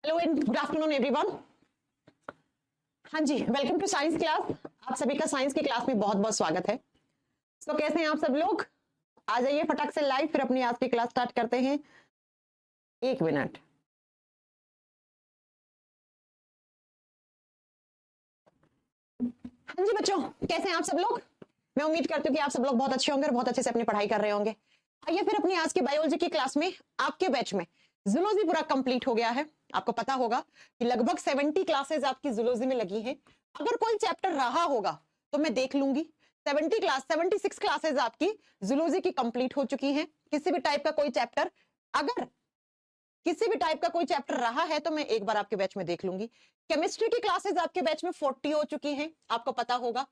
Hello and good afternoon everyone. हाँ जी, welcome to science class. आप सभी का साइंस की क्लास में बहुत बहुत स्वागत है। तो कैसे हैं आप सब लोग? आ जाइए फटाक से लाइव, फिर अपनी आज की क्लास स्टार्ट करते हैं। एक मिनट। हाँ जी बच्चों, कैसे हैं आप सब लोग? मैं उम्मीद करती हूँ कि आप सब लोग बहुत अच्छे होंगे और बहुत अच्छे से अपनी पढ़ाई कर रहे होंगे। आइए फिर अपनी आज की बायोलॉजी की क्लास में आपके बैच में जूलॉजी पूरा कंप्लीट हो गया है। आपको पता होगा कि लगभग 70 क्लासेस आपकी जूलॉजी में लगी हैं। अगर कोई चैप्टर रहा होगा तो मैं देख लूंगी। 76 क्लासेस आपकी जूलॉजी की कंप्लीट हो चुकी हैं। किसी भी टाइप का कोई चैप्टर, अगर किसी भी टाइप का कोई चैप्टर रहा है तो मैं एक बार आपके बैच में देख लूंगी। केमिस्ट्री की क्लासेस आपके बैच में 40 हो चुकी हैं, आपको पता होगा।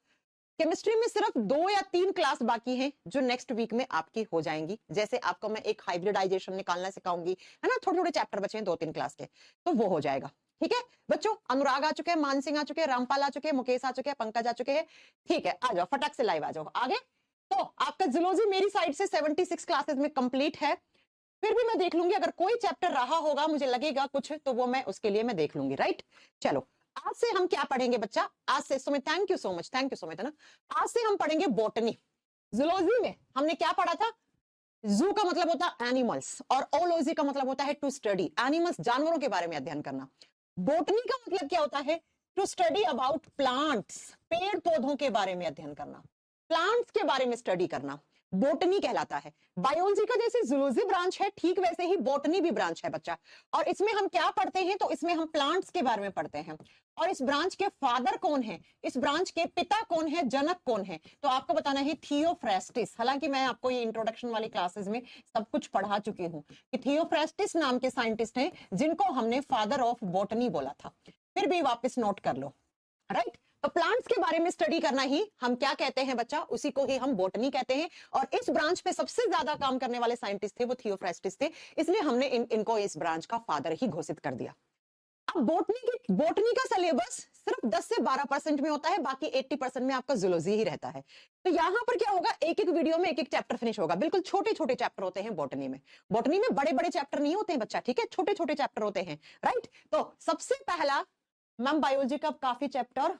केमिस्ट्री में सिर्फ 2 या 3 क्लास बाकी हैं जो नेक्स्ट वीक में आपकी हो जाएंगी। जैसे आपको मैं एक हाइब्रिडाइजेशन निकालना सिखाऊंगी, है ना। थोड़े थोड़े चैप्टर बचे हैं 2-3 क्लास के, तो वो हो जाएगा। ठीक है बच्चों, अनुराग आ चुके हैं, मान सिंह आ चुके हैं, रामपाल आ चुके हैं, मुकेश आ चुके हैं, पंकज आ चुके हैं। ठीक है, आ जाओ फटाक से लाइव आ जाओ आगे। तो आपका जूलॉजी मेरी साइड से 76 क्लासेस में कंप्लीट है। फिर भी मैं देख लूंगी, अगर कोई चैप्टर रहा होगा, मुझे लगेगा कुछ, तो वो मैं उसके लिए मैं देख लूंगी। राइट, चलो आज से हम क्या पढ़ेंगे बच्चा? आज से Sumit, thank you so much, है ना। आज से हम पढ़ेंगे बॉटनी। जूलॉजी में हमने क्या पढ़ा था? जू का मतलब होता है एनिमल्स और ओलॉजी का मतलब होता है टू स्टडी एनिमल्स, जानवरों के बारे में अध्ययन करना। बॉटनी का मतलब क्या होता है? टू स्टडी अबाउट प्लांट्स, पेड़ पौधों के बारे में अध्ययन करना, प्लांट्स के बारे में स्टडी करना, बॉटनी कहलाता है। बायोलॉजी का जैसे जूलॉजी ब्रांच है, ठीक वैसे ही बॉटनी भी ब्रांच है बच्चा। और इसमें हम क्या पढ़ते हैं? तो इसमें हम प्लांट्स के बारे में पढ़ते हैं। और इस ब्रांच के फादर कौन है, इस ब्रांच के पिता कौन है, जनक कौन है? तो आपको बताना है थियोफ्रेस्टिस। हालांकि मैं आपको ये इंट्रोडक्शन वाली क्लासेस में सब कुछ पढ़ा चुकी हूँ कि थियोफ्रेस्टिस नाम के साइंटिस्ट हैं जिनको हमने फादर ऑफ बॉटनी बोला था। फिर भी वापस नोट कर लो। राइट, तो प्लांट्स के बारे में स्टडी करना ही हम क्या कहते हैं बच्चा? उसी को ही हम बॉटनी कहते हैं। और इस ब्रांच पे सबसे ज्यादा काम करने वाले साइंटिस्ट थे वो थियोफ्रेस्टिस थे, इसलिए हमने इनको इस ब्रांच का फादर ही घोषित कर दिया। अब बॉटनी का सिलेबस सिर्फ 10 से 12% में होता है, बाकी 80% में आपका जूलॉजी ही रहता है। तो यहां पर क्या होगा, एक एक वीडियो में एक एक चैप्टर फिनिश होगा। बिल्कुल छोटे छोटे चैप्टर होते हैं बॉटनी में। बॉटनी में बड़े बड़े चैप्टर नहीं होते हैं बच्चा, ठीक है, छोटे छोटे चैप्टर होते हैं। राइट, तो सबसे पहला, मैम बायोलॉजी का काफी चैप्टर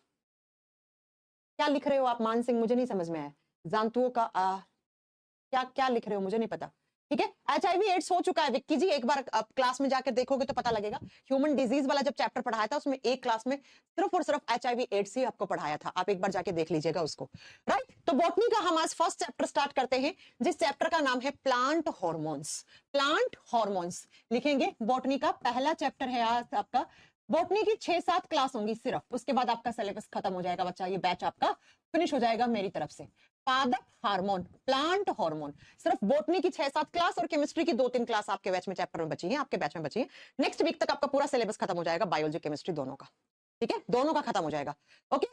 क्या लिख रहे हो आप? मान सिंह, मुझे नहीं समझ में आया। जानतुओं का क्या क्या लिख रहे हो, मुझे नहीं पता। ठीक है, HIV एड्स हो चुका है विक्की जी, एक बार क्लास में जाकर देखोगे तो पता लगेगा। ह्यूमन डिजीज वाला जब चैप्टर पढ़ाया था उसमें एक क्लास में सिर्फ और सिर्फ HIV एड्स ही आपको पढ़ाया था। आप एक बार जाके देख लीजिएगा उसको। राइट, तो बॉटनी का हम आज फर्स्ट चैप्टर स्टार्ट करते हैं, जिस चैप्टर का नाम है प्लांट हॉर्मोन्स। प्लांट हॉर्मोन्स लिखेंगे। बॉटनी का पहला चैप्टर है आज आपका। बॉटनी की 6-7 क्लास होंगी सिर्फ, उसके बाद आपका सिलेबस खत्म हो जाएगा बच्चा, ये बैच आपका फिनिश हो जाएगा मेरी तरफ से। पादप हार्मोन, प्लांट हार्मोन, सिर्फ बॉटनी की 6-7 क्लास और केमिस्ट्री की 2-3 क्लास आपके बैच में चैप्टर में बची है, आपके बैच में बची है। नेक्स्ट वीक तक आपका पूरा सिलेबस खत्म हो जाएगा, बायोलॉजी केमिस्ट्री दोनों का। ठीक है, दोनों का खत्म हो जाएगा। ओके,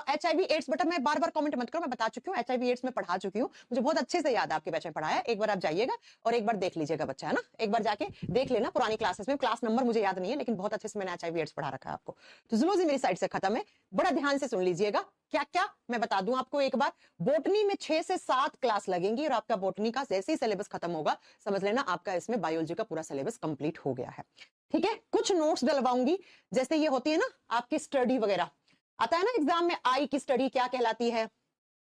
HIV एड्स, बेटा मैं बार बार कमेंट मत करो, मैं बता चुकी हूँ HIV एड्स में पढ़ा चुकी हूँ, मुझे बहुत अच्छे से याद है, आपके बैच में पढ़ाया। एक बार आप जाइएगा और एक बार देख लीजिएगा बच्चा, है ना। एक बार जाके देख लेना पुरानी क्लासेस में, क्लास नंबर मुझे याद नहीं है लेकिन बहुत अच्छे से मैंने HIV एड्स पढ़ा रखा है आपको। तो जूलॉजी मेरी साइड से खत्म है, बड़ा ध्यान से सुन लीजिएगा। क्या क्या मैं बता दूं आपको एक बार, बॉटनी में 6 से 7 क्लास लगेंगी और आपका बॉटनी का जैसे ही सिलेबस खत्म होगा, समझ लेना आपका इसमें बायोलॉजी का पूरा सिलेबस कंप्लीट हो गया है। ठीक है, कुछ नोट्स डलवाऊंगी, जैसे ये होती है ना आपकी स्टडी वगैरह, आता है ना एग्जाम में, आई की स्टडी क्या कहलाती है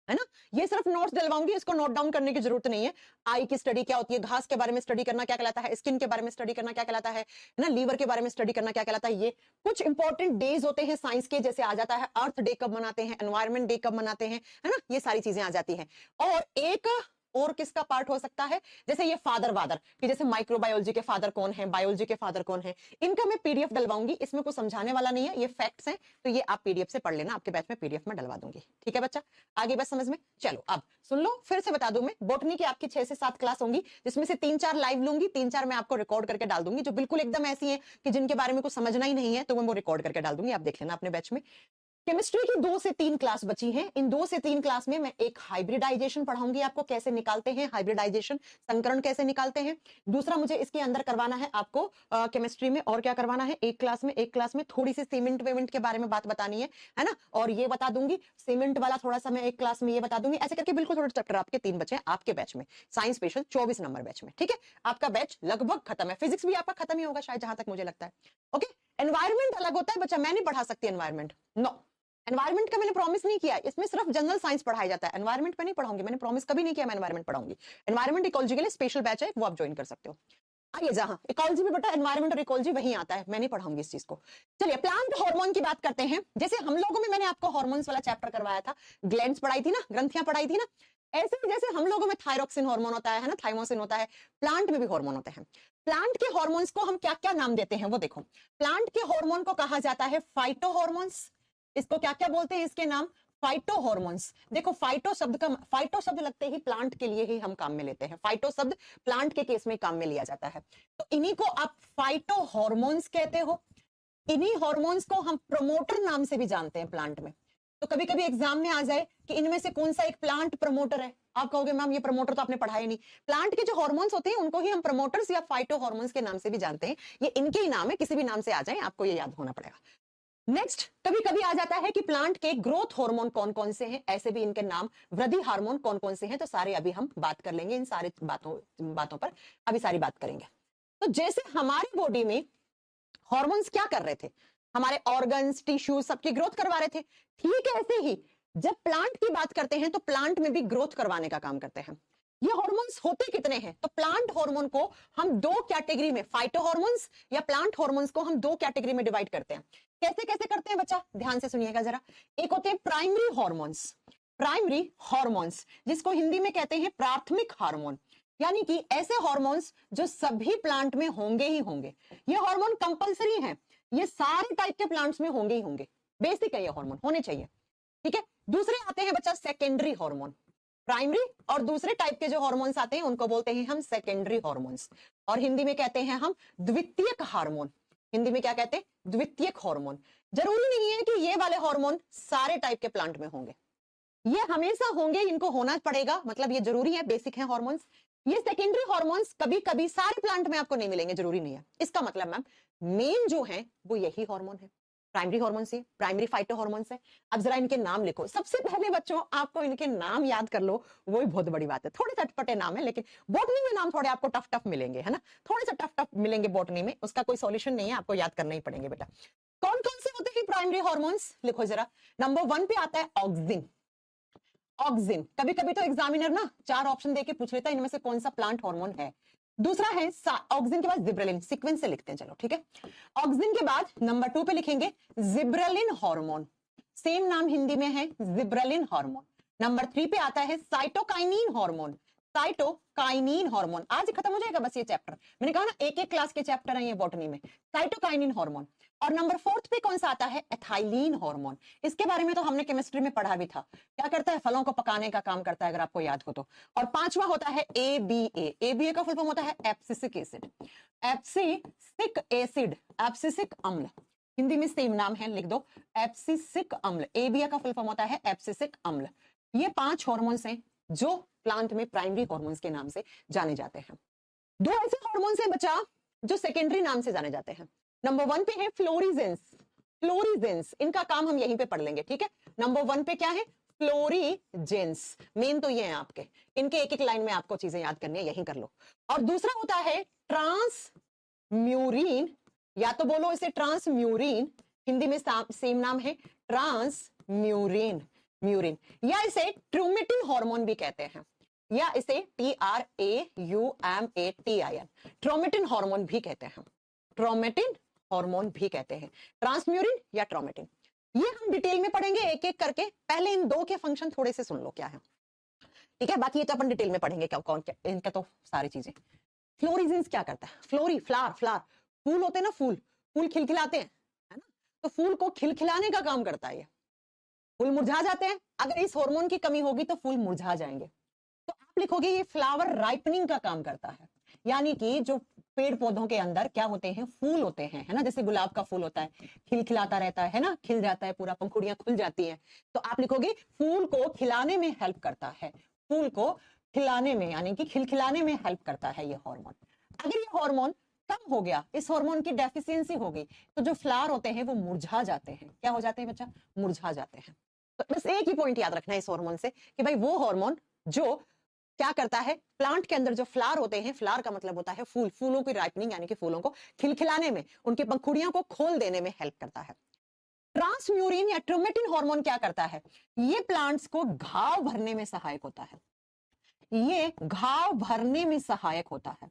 ना। ये सिर्फ नोट्स डलवाऊंगी, इसको नोट डाउन करने की जरूरत नहीं है। आई की स्टडी क्या होती है, घास के बारे में स्टडी करना क्या कहलाता है, स्किन के बारे में स्टडी करना क्या कहलाता है ना, लीवर के बारे में स्टडी करना क्या कहलाता है। ये कुछ इंपॉर्टेंट डेज होते हैं साइंस के, जैसे आ जाता है अर्थ डे कब मनाते हैं, एनवायरमेंट डे कब मनाते हैं, है ना, ये सारी चीजें आ जाती हैं। और एक और किसका पार्ट हो सकता है, जैसे ये फादर वादर, कि जैसे माइक्रोबायोलॉजी के फादर कौन है, बायोलॉजी के फादर कौन है, इनका मैं PDF डलवाऊंगी। इसमें कुछ समझाने वाला नहीं है, ये फैक्ट्स हैं, तो ये आप PDF से पढ़ लेना, आपके बैच में PDF में डलवा दूंगी। ठीक है बच्चा, आगे बस समझ में। चलो अब सुन लो, फिर से बता दूं मैं, बॉटनी की आपकी 6 से 7 क्लास होंगी, जिसमें से 3-4 लाइव लूंगी, 3-4 मैं आपको रिकॉर्ड करके डाल दूंगी, जो बिल्कुल एकदम ऐसी है कि जिनके बारे में कुछ समझना ही नहीं है, तो मैं वो रिकॉर्ड करके डाल दूंगी, आप देख लेना अपने बैच में। केमिस्ट्री की 2 से 3 क्लास बची हैं। इन 2 से 3 क्लास में मैं एक हाइब्रिडाइजेशन पढ़ाऊंगी आपको, कैसे निकालते हैं हाइब्रिडाइजेशन, संकरण कैसे निकालते हैं। दूसरा मुझे इसके अंदर करवाना है आपको केमिस्ट्री में और क्या करवाना है, एक क्लास में थोड़ी सी सीमेंट वेमेंट के बारे में बात बतानी है ना, और ये बता दूंगी सीमेंट वाला थोड़ा सा मैं एक क्लास में ये बता दूंगी। ऐसे करके बिल्कुल थोड़े चैप्टर आपके 3 बचे हैं आपके बैच में, साइंस स्पेशल 24 नंबर बैच में। ठीक है, आपका बैच लगभग खत्म है, फिजिक्स भी आपका खत्म ही होगा शायद, जहां तक मुझे लगता है। ओके, एनवायरमेंट अलग होता है बच्चा, मैं नहीं पढ़ा सकती एनवायरमेंट, नो। एनवायरमेंट का मैंने प्रॉमिस नहीं किया, इसमें सिर्फ जनरल साइंस पढ़ाया जाता है, एनवायरमेंट में नहीं पढ़ाऊंगी, मैंने प्रॉमिस कभी नहीं किया मैं एनवायरमेंट पढ़ाऊंगी। एनवायरमेंट इकोलॉजी के लिए स्पेशल बैच है, वो आप ज्वाइन कर सकते हो। आइए, जहां इकोलॉजी में बेटा एनवायरमेंट और इकोलॉजी वहीं आता है, मैं नहीं पढ़ाऊंगी इस चीज को। चलिए प्लांट हार्मोन की बात करते हैं। जैसे हम लोगों में मैंने आपको हार्मोन्स वाला चैप्टर करवाया था, ग्लैंड्स पढ़ाई थी ना, ग्रंथियां पढ़ाई थी ना, ऐसे ही जैसे हम लोगों में थायरोक्सिन हार्मोन होता है ना, थाइमोसिन होता है, प्लांट में भी हार्मोन होते हैं। प्लांट के हार्मोन्स को हम क्या क्या नाम देते हैं वो देखो। प्लांट के हार्मोन को कहा जाता है फाइटो हार्मोन्स, इसको क्या क्या बोलते हैं इसके नाम, फाइटो हार्मोन्स। देखो फाइटो शब्द लगते ही प्लांट के लिए ही हम काम में लेते हैं, फाइटो शब्द प्लांट के केस में काम में लिया जाता है, तो इन्हीं को आप फाइटो हार्मोन्स कहते हो। इन्हीं हार्मोन्स को हम प्रमोटर नाम से भी जानते हैं प्लांट में। तो कभी कभी एग्जाम में आ जाए कि इनमें से कौन सा एक प्लांट प्रमोटर है, आप कहोगे मैम ये प्रमोटर तो आपने पढ़ाया नहीं। प्लांट के जो हार्मोन्स होते हैं उनको ही हम प्रमोटर्स या फाइटो हार्मोन्स के नाम से भी जानते हैं, ये इनके ही नाम है, किसी भी नाम से आ जाए आपको ये याद होना पड़ेगा। नेक्स्ट, कभी कभी आ जाता है कि प्लांट के ग्रोथ हार्मोन कौन कौन से हैं, ऐसे भी इनके नाम, वृद्धि हार्मोन कौन कौन से हैं, तो सारे अभी हम बात कर लेंगे, इन सारे बातों पर अभी सारी बात करेंगे। तो जैसे हमारी बॉडी में हार्मोन्स क्या कर रहे थे, हमारे ऑर्गन्स टिश्यू सबकी ग्रोथ करवा रहे थे, ठीक है ऐसे ही जब प्लांट की बात करते हैं तो प्लांट में भी ग्रोथ करवाने का काम करते हैं। ये हार्मोन्स होते कितने हैं, तो प्लांट हार्मोन को हम 2 कैटेगरी में, फाइटो हार्मोन्स या प्लांट हार्मोन्स को हम 2 कैटेगरी में डिवाइड करते हैं। कैसे कैसे करते हैं बच्चा, ध्यान से सुनिएगा जरा। एक होते हैं प्राइमरी हार्मोन्स, प्राइमरी हार्मोन्स जिसको हिंदी में कहते हैं प्राथमिक हार्मोन, यानी कि ऐसे हार्मोन्स जो सभी प्लांट में होंगे ही होंगे। ये हार्मोन कंपलसरी हैं, ये सारे टाइप के प्लांट्स में होंगे ही होंगे, बेसिक है ये हार्मोन, होने चाहिए। ठीक है, दूसरे आते हैं बच्चा सेकेंडरी हार्मोन। प्राइमरी और दूसरे टाइप के जो हार्मोन्स आते हैं उनको बोलते हैं हम सेकेंडरी हार्मोन्स, और हिंदी में कहते हैं हम द्वितीयक हार्मोन। हिंदी में क्या कहते हैं, द्वितीयक हार्मोन। जरूरी नहीं है कि ये वाले हार्मोन सारे टाइप के प्लांट में होंगे, ये हमेशा होंगे, इनको होना पड़ेगा, मतलब ये जरूरी है, बेसिक है हार्मोन्स। ये सेकेंडरी हार्मोन्स कभी कभी सारे प्लांट में आपको नहीं मिलेंगे, जरूरी नहीं है। इसका मतलब मैम मेन जो है वो यही हार्मोन है, प्राइमरी हार्मोन से, प्राइमरी फाइटो हार्मोन्स है। अब जरा इनके नाम लिखो, सबसे पहले बच्चों आपको इनके नाम याद कर लो, वो ही बहुत बड़ी बात है। थोड़े चटपटे नाम है, लेकिन बॉटनी में नाम थोड़े आपको टफ टफ मिलेंगे, है ना, थोड़े से टफ टफ मिलेंगे बॉटनी में, उसका कोई सॉल्यूशन नहीं है, आपको याद करना ही पड़ेंगे बेटा। कौन कौन से होते हैं प्राइमरी हार्मोन्स, लिखो जरा। नंबर 1 पे आता है ऑक्सिन। ऑक्सिन, कभी कभी तो एग्जामिनर ना 4 ऑप्शन देके पूछ लेता है इनमें से कौन सा प्लांट हार्मोन है। दूसरा है ऑक्सिन के बाद जिब्रेलिन, सीक्वेंस से लिखते हैं, चलो ठीक है। ऑक्सिन के बाद नंबर 2 पे लिखेंगे जिब्रेलिन हार्मोन, सेम नाम हिंदी में है जिब्रेलिन हार्मोन। नंबर 3 पे आता है साइटोकाइनिन हार्मोन, साइटोकाइनिन हार्मोन। आज खत्म हो जाएगा बस ये चैप्टर, मैंने कहा ना एक एक क्लास के चैप्टर है ये बॉटनी में, साइटोकाइनिन हार्मोन। और नंबर 4 पे कौन सा आता है, एथाइलिन हार्मोन। इसके बारे में तो हमने केमिस्ट्री में पढ़ा भी था, क्या करता है, फलों को पकाने का काम करता है, अगर आपको याद हो तो। और 5वां होता है ABA, ABA का फुल फॉर्म होता है abscisic acid, abscisic acid, abscisic अम्ल, हिंदी में सेम नाम है, लिख दो एब्सिसिक अम्ल। ABA का फुल फॉर्म होता है एब्सिसिक अम्ल। ये 5 हार्मोन्स हैं जो प्लांट में प्राइमरी हार्मोन्स के नाम से जाने जाते हैं। 2 ऐसे हार्मोन्स हैं बच्चा जो सेकेंडरी नाम से जाने जाते हैं। नंबर 1 पे है फ्लोरिजेंस, फ्लोरिजेंस इनका काम हम यहीं पे पढ़ लेंगे, ठीक है। नंबर 1 पे क्या है, फ्लोरिजेंस, मेन तो ये है आपके, इनके एक एक लाइन में आपको चीजें याद करनी है, यहीं कर लो। और दूसरा होता है ट्रांसम्यूरिन, या तो बोलो इसे ट्रांसम्यूरिन, हिंदी में सेम नाम है ट्रांसम्यूरिन, म्यूरिन, या इसे ट्रूमेटिन हार्मोन भी कहते हैं, या इसे TRAUMATIN, ट्रोमेटिन हार्मोन भी कहते हैं, ट्रोमेटिन हार्मोन भी कहते हैं, ट्रांसम्यूरिन या ट्रोमेटिन। ये हम डिटेल में पढ़ेंगे एक एक करके, पहले इन 2 के फंक्शन थोड़े से सुन लो क्या है, ठीक है, बाकी ये तो अपन डिटेल में पढ़ेंगे क्या कौन क्या, इनका तो सारी चीजें। फ्लोरिजेंस क्या करता है, फ्लोरी फ्लावर, फ्लावर फूल होते हैं ना, फूल फूल खिलखिलाते हैं, है ना, तो फूल को खिलखिलाने का काम करता है ये। फूल मुरझा जाते हैं, अगर इस हार्मोन की कमी होगी तो फूल मुरझा जाएंगे, तो आप लिखोगे ये फ्लावर राइपनिंग का काम करता है, यानी कि जो पेड़ पौधों के अंदर क्या होते हैं, फूल होते हैं, है ना, जैसे गुलाब का फूल होता है, खिलखिलाता रहता है ना, खिल जाता है पूरा, पंखुड़ियां खुल जाती हैं, तो आप लिखोगे फूल को खिलाने में हेल्प करता है, फूल को खिलाने में यानी कि खिलखिलाने में हेल्प करता है ये हार्मोन। अगर ये हार्मोन कम हो गया, इस हार्मोन की डेफिशिएंसी हो गई, तो जो फ्लावर होते हैं वो मुरझा जाते हैं। क्या हो जाते हैं बच्चा? मुरझा जाते हैं। तो बस एक ही पॉइंट याद रखना है इस हार्मोन से कि भाई वो हार्मोन जो क्या करता है, प्लांट के अंदर जो फ्लावर होते हैं, फ्लावर का मतलब होता है फूल, फूलों की राइपनिंग यानी कि फूलों को खिलखिलाने में, उनकी पंखुड़ियों को खोल देने में हेल्प करता है। ट्रांसम्यूरिन या ट्रोमेटिन हार्मोन क्या करता है, ये प्लांट्स को घाव भरने में सहायक होता है, ये घाव भरने में सहायक होता है,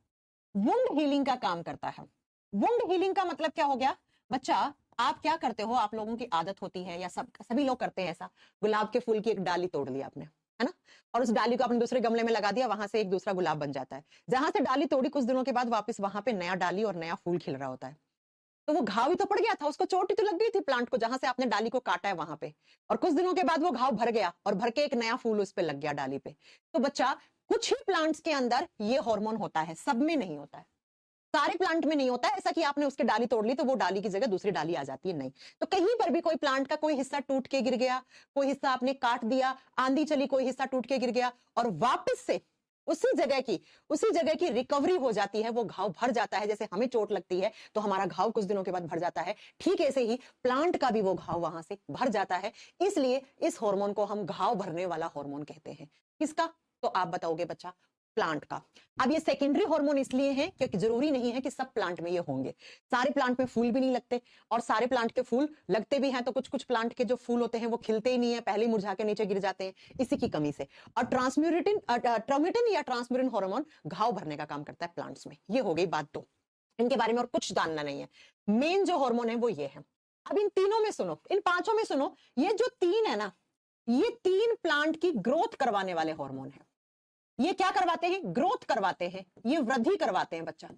वुंड हीलिंग का काम करता है। वुंड हीलिंग का मतलब क्या हो गया बच्चा, आप क्या करते हो, आप लोगों की आदत होती है या सभी लोग करते हैं ऐसा, गुलाब के फूल की एक डाली तोड़ ली आपने, है ना, और उस डाली को आपने दूसरे गमले में लगा दिया, वहां से एक दूसरा गुलाब बन जाता है। जहां से डाली तोड़ी कुछ दिनों के बाद वापस वहां पे नया डाली और नया फूल खिल रहा होता है। तो वो घाव ही तो पड़ गया था, उसको चोट ही तो लग गई थी प्लांट को, जहां से आपने डाली को काटा है वहां पे, और कुछ दिनों के बाद वो घाव भर गया और भर के एक नया फूल उस पे लग गया डाली पे। तो बच्चा कुछ ही प्लांट्स के अंदर ये हार्मोन होता है, सब में नहीं होता है, सारे प्लांट में नहीं होता है ऐसा कि आपने उसके डाली तोड़ ली तो वो डाली की जगह दूसरी डाली आ जाती है, नहीं। तो कहीं पर भी कोई प्लांट का कोई हिस्सा टूट के गिर गया, कोई हिस्सा आपने काट दिया, आंधी चली, कोई हिस्सा टूट के गिर गया और वापस से उसी जगह की रिकवरी हो जाती है, वो घाव भर जाता है। जैसे हमें चोट लगती है तो हमारा घाव कुछ दिनों के बाद भर जाता है, ठीक ऐसे ही प्लांट का भी वो घाव वहां से भर जाता है। इसलिए इस हार्मोन को हम घाव भरने वाला हार्मोन कहते हैं। किसका? तो आप बताओगे बच्चा, प्लांट का। अब ये सेकेंडरी हार्मोन इसलिए है क्योंकि जरूरी नहीं है कि सब प्लांट में ये होंगे, सारे प्लांट में फूल भी नहीं लगते, और सारे प्लांट के फूल लगते भी हैं तो कुछ कुछ प्लांट के जो फूल होते हैं वो खिलते ही नहीं है, पहले ही मुरझा के नीचे गिर जाते हैं, इसी की कमी से। और ट्रांसम्यूरिन या ट्रांसम्यूरिन हार्मोन घाव भरने का काम करता है प्लांट्स में। ये हो गई बात दो, इनके बारे में और कुछ जानना नहीं है। मेन जो हार्मोन है वो ये है। अब इन तीनों में सुनो, इन पांचों में सुनो, ये जो तीन है ना, ये तीन प्लांट की ग्रोथ करवाने वाले हार्मोन है। ये क्या करवाते हैं? ग्रोथ करवाते हैं, ये वृद्धि करवाते हैं बच्चा।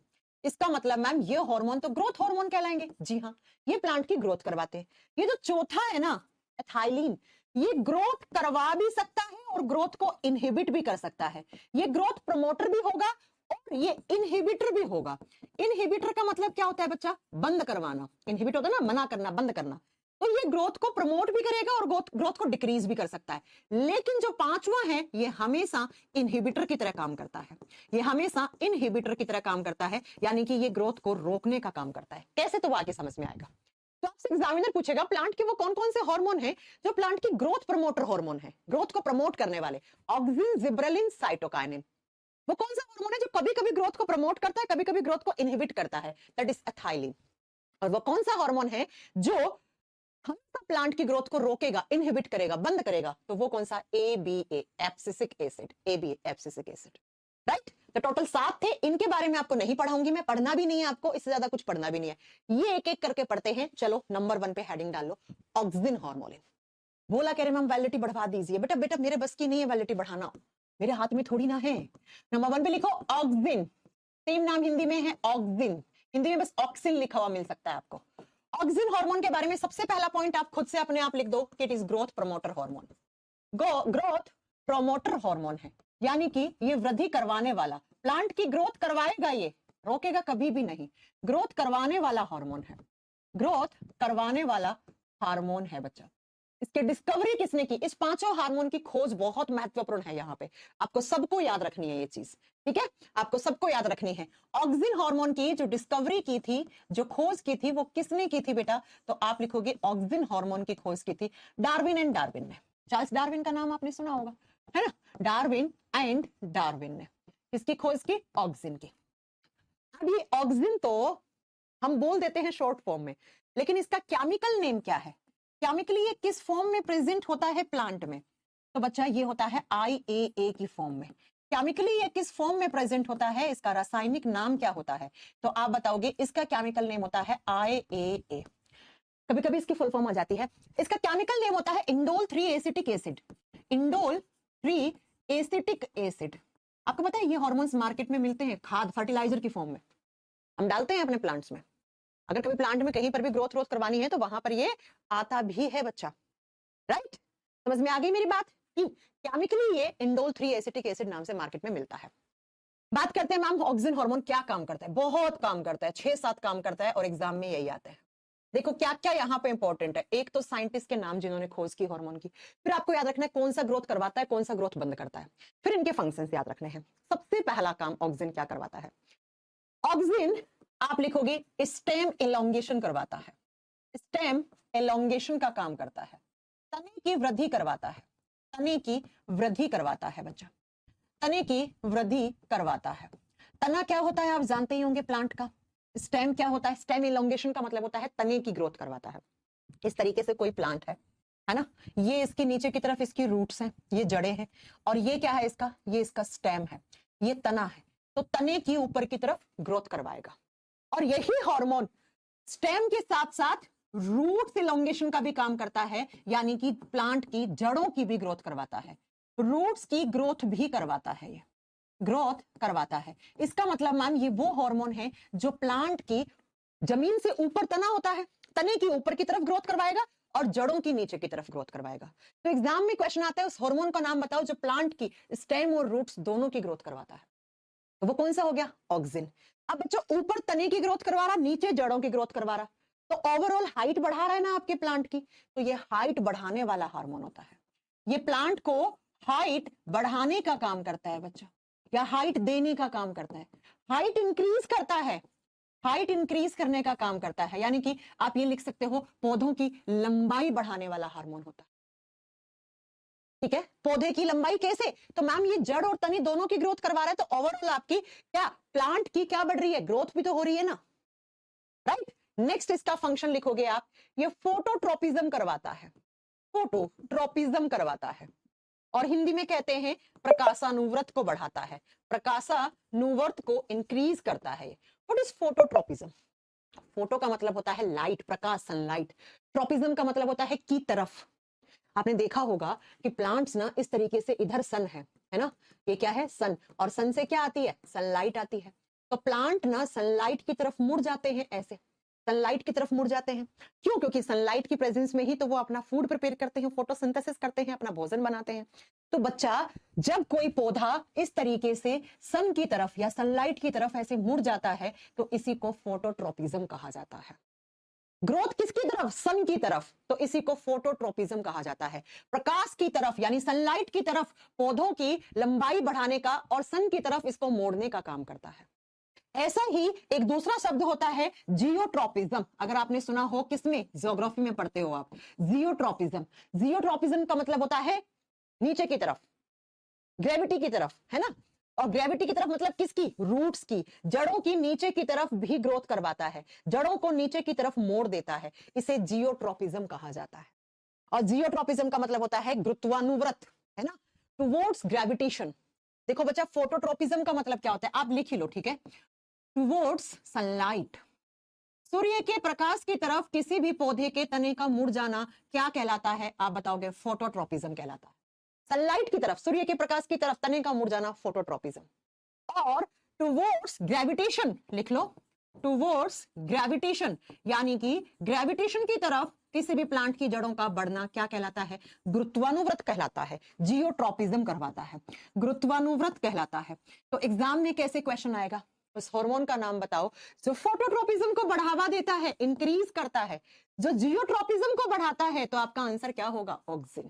इसका मतलब मैम ये हार्मोन तो ग्रोथ हार्मोन कहलाएंगे। जी हाँ, ये प्लांट की ग्रोथ करवाते हैं। ये जो चौथा है ना, एथाइलिन, ये ग्रोथ करवा भी सकता है और ग्रोथ को इनहिबिट भी कर सकता है। ये ग्रोथ प्रमोटर भी होगा और ये इनहिबिटर भी होगा। इनहिबिटर का मतलब क्या होता है बच्चा? बंद करवाना। इनहिबिट होता है ना, मना करना, बंद करना। तो ये ग्रोथ को प्रमोट भी करेगा और ग्रोथ को डिक्रीज भी कर सकता है। लेकिन जो पांचवा है ये हमेशा इनहिबिटर की तरह काम करता है, ये हमेशा इनहिबिटर की तरह काम करता है, यानी कि ये ग्रोथ को रोकने का काम करता है। कैसे? तो आगे समझ में आएगा। तो आपसे एग्जामिनर पूछेगा प्लांट के वो कौन कौन से हार्मोन हैं जो प्लांट की ग्रोथ प्रमोटर हार्मोन है, ग्रोथ को प्रमोट करने वाले। Auxin, gibberellin, cytokinin. वो कौन सा हार्मोन है जो कभी कभी ग्रोथ को प्रमोट करता है, कभी कभी ग्रोथ को इनहिबिट करता है? That is ethylene. और वो कौन सा हार्मोन है जो हमेशा प्लांट की ग्रोथ को रोकेगा, इनहिबिट करेगा, बंद करेगा? तो वो कौन सा? ABA, abscisic acid. ABA, abscisic acid. Right? तो टोटल 7 थे, इनके बारे में आपको नहीं पढ़ाऊंगी मैं, पढ़ना भी नहीं है आपको, इससे ज्यादा कुछ पढ़ना भी नहीं है। ये एक एक करके पढ़ते हैं। चलो नंबर 1 पे हेडिंग डाल लो, ऑक्सिन हार्मोन। बोला कह रहे मैम वैलिडिटी बढ़ा दीजिए। बेटा बेटा मेरे बस की नहीं है वैलिडिटी बढ़ाना, मेरे हाथ में थोड़ी ना है। नंबर 1 पे लिखो ऑक्सिन, सेम नाम हिंदी में है ऑक्सिन, हिंदी में बस ऑक्सिन लिखा हुआ मिल सकता है आपको। ऑक्सिन हार्मोन के बारे में सबसे पहला पॉइंट आप खुद से अपने आप लिख दो कि it is growth promoter hormone. Growth promoter hormone है, यानी कि ये वृद्धि करवाने वाला, प्लांट की ग्रोथ करवाएगा, ये रोकेगा कभी भी नहीं। ग्रोथ करवाने वाला हार्मोन है, ग्रोथ करवाने वाला हार्मोन है बच्चा। इसके डिस्कवरी किसने की? इस पांचों हार्मोन की खोज बहुत महत्वपूर्ण है। यहाँ पे आपको सबको याद रखनी है ये चीज, ठीक है? आपको सबको याद रखनी है। ऑक्सिन हार्मोन की जो डिस्कवरी की थी, जो खोज की थी, वो किसने की थी बेटा? तो आप लिखोगे ऑक्सिन हार्मोन की खोज की थी डार्विन एंड डार्विन ने। चार्ल्स डार्विन का नाम आपने सुना होगा, है ना? डार्विन एंड डार्विन ने किसकी खोज की? ऑक्सिन की। अब ये ऑक्सिन तो हम बोल देते हैं शॉर्ट फॉर्म में, लेकिन इसका केमिकल नेम क्या है? केमिकली ये किस फॉर्म में प्रेजेंट होता है प्लांट में? तो बच्चा ये होता है IAA की फॉर्म में। केमिकली ये किस फॉर्म में प्रेजेंट होता है, इसका रासायनिक नाम क्या होता है? तो आप बताओगे इसका केमिकल नेम होता है IAA। कभी कभी इसकी फुल फॉर्म आ जाती है। इसका केमिकल नेम होता है indole 3 acetic acid. Indole 3 acetic acid. आपको पता है ये हार्मोन्स मार्केट में मिलते हैं खाद, फर्टिलाइजर की फॉर्म में, हम डालते हैं अपने प्लांट्स में। अगर कभी प्लांट में कहीं पर भी ग्रोथ करवानी है तो वहां पर ये आता भी है बच्चा। राइट? समझ में आ गई मेरी बात कि केमिकली ये इंडोल 3 एसिटिक एसिड नाम से मार्केट में मिलता है। बात करते हैं मैम ऑक्सिन हार्मोन क्या काम करता है। बहुत काम करता है, 6-7 काम करता है और एग्जाम में यही आता है। देखो क्या क्या यहाँ पे इंपॉर्टेंट है। एक तो साइंटिस्ट के नाम जिन्होंने खोज की हार्मोन की, फिर आपको याद रखना है कौन सा ग्रोथ करवाता है, कौन सा ग्रोथ बंद करता है, फिर इनके फंक्शंस याद रखने हैं। सबसे पहला काम ऑक्सिन क्या करवाता है। ऑक्सिन आप लिखोगे स्टेम एलोंगेशन करवाता है। स्टेम एलोंगेशन का काम करता है। तने की वृद्धि करवाता है। तने की वृद्धि करवाता है बच्चा, तने की वृद्धि करवाता है। तना क्या होता है आप जानते ही होंगे प्लांट का। स्टेम क्या होता है, स्टेम इलोंगेशन का मतलब होता है तने की ग्रोथ करवाता है। इस तरीके से कोई प्लांट है ना, ये इसके नीचे की तरफ इसकी रूट्स हैं, ये जड़ें हैं, और ये क्या है इसका, ये इसका स्टेम है, ये तना है। तो तने की ऊपर की तरफ ग्रोथ करवाएगा। और यही हार्मोन स्टेम के साथ साथ रूट्स इलोंगेशन का भी काम करता है, यानी कि प्लांट की जड़ों की भी ग्रोथ करवाता है, रूट्स की ग्रोथ भी करवाता है, ये ग्रोथ करवाता है। इसका मतलब मैम ये वो हार्मोन है जो प्लांट की जमीन से ऊपर तना होता है, तने की ऊपर की तरफ ग्रोथ करवाएगा और जड़ों की नीचे की तरफ ग्रोथ करवाएगा। तो एग्जाम में क्वेश्चन आता है उस हार्मोन का नाम बताओ जो प्लांट की स्टेम और रूट्स दोनों की ग्रोथ करवाता है। तो वो कौन सा हो गया, ऑक्सिन। अब बच्चों ऊपर तने की ग्रोथ करवा रहा, नीचे जड़ों की ग्रोथ करवा रहा, तो ओवरऑल हाइट बढ़ा रहा है ना आपके प्लांट की, तो ये हाइट बढ़ाने वाला हार्मोन होता है। ये प्लांट को हाइट बढ़ाने का काम करता है बच्चा, या हाइट देने का काम करता है, हाइट इंक्रीज करता है, हाइट इंक्रीज करने का काम करता है। यानी कि आप ये लिख सकते हो पौधों की लंबाई बढ़ाने वाला हार्मोन होता है। ठीक है, पौधे की लंबाई कैसे, तो मैम ये जड़ और तनी दोनों की ग्रोथ करवा रहा है, तो ओवरऑल आपकी क्या प्लांट की क्या बढ़ रही है, ग्रोथ भी तो हो रही है ना, राइट। नेक्स्ट इसका फंक्शन लिखोगे आप, ये फोटोट्रोपिज्म करवाता है, फोटोट्रोपिज्म करवाता है, और हिंदी में कहते हैं प्रकाशानुवर्त को बढ़ाता है, प्रकाशानुवर्त को इंक्रीज करता है। What is phototropism. फोटो का मतलब होता है लाइट, प्रकाश, सनलाइट। ट्रोपिज्म का मतलब होता है की तरफ। आपने देखा होगा कि प्लांट्स ना इस तरीके से, इधर सन है ना, ये क्या है सन, और सन से क्या आती है, सनलाइट आती है। तो प्लांट ना सनलाइट की तरफ मुड़ जाते हैं, ऐसे सनलाइट की तरफ मुड़ जाते हैं। क्यों, क्योंकि सनलाइट की प्रेजेंस में ही तो वो अपना फूड प्रिपेयर करते हैं, फोटोसिंथेसिस करते हैं, अपना भोजन बनाते हैं। तो बच्चा जब कोई पौधा इस तरीके से सन की तरफ या सनलाइट की तरफ ऐसे मुड़ जाता है, तो इसी को फोटोट्रोपिज्म कहा जाता है। ग्रोथ किसकी तरफ, सन की तरफ, तो इसी को फोटोट्रोपिज्म कहा जाता है। प्रकाश की तरफ यानी सनलाइट की तरफ पौधों की लंबाई बढ़ाने का और सन की तरफ इसको मोड़ने का काम करता है। ऐसा ही एक दूसरा शब्द होता है जियोट्रोपिज्म। अगर आपने सुना हो, किसमें, ज्योग्राफी में पढ़ते हो आप, जियोट्रोपिज्म। जियोट्रोपिज्म का मतलब होता है नीचे की तरफ, ग्रेविटी की तरफ, है ना। और ग्रेविटी की तरफ मतलब किसकी, रूट्स की, जड़ों की नीचे की तरफ भी ग्रोथ करवाता है, जड़ों को नीचे की तरफ मोड़ देता है, इसे जियोट्रोपिज्म कहा जाता है। और जियोट्रोपिज्म का मतलब होता है गुरुत्वानुव्रत, है ना, टुवर्ड्स ग्रेविटेशन। देखो बच्चा फोटोट्रोपिज्म का मतलब क्या होता है, आप लिख ही लो, ठीक है। टुवर्ड्स सनलाइट, सूर्य के प्रकाश की तरफ किसी भी पौधे के तने का मुड़ जाना क्या कहलाता है, आप बताओगे, फोटोट्रोपिज्म कहलाता है। सनलाइट की तरफ, सूर्य के प्रकाश की तरफ तने का मुड़ जाना फोटोट्रोपिज्म। और टुवर्ड्स ग्रेविटेशन लिख लो, टुवर्ड्स ग्रेविटेशन, यानी कि ग्रेविटेशन की तरफ किसी भी प्लांट की जड़ों का बढ़ना क्या कहलाता है, गुरुत्वानुव्रत कहलाता है। जियोट्रोपिज्म करवाता है, गुरुत्वानुव्रत कहलाता है। तो एग्जाम में कैसे क्वेश्चन आएगा, उस हार्मोन का नाम बताओ जो फोटोट्रोपिज्म को बढ़ावा देता है, इंक्रीज करता है, जो जियोट्रोपिज्म को बढ़ाता है। तो आपका आंसर क्या होगा, ऑक्सिन।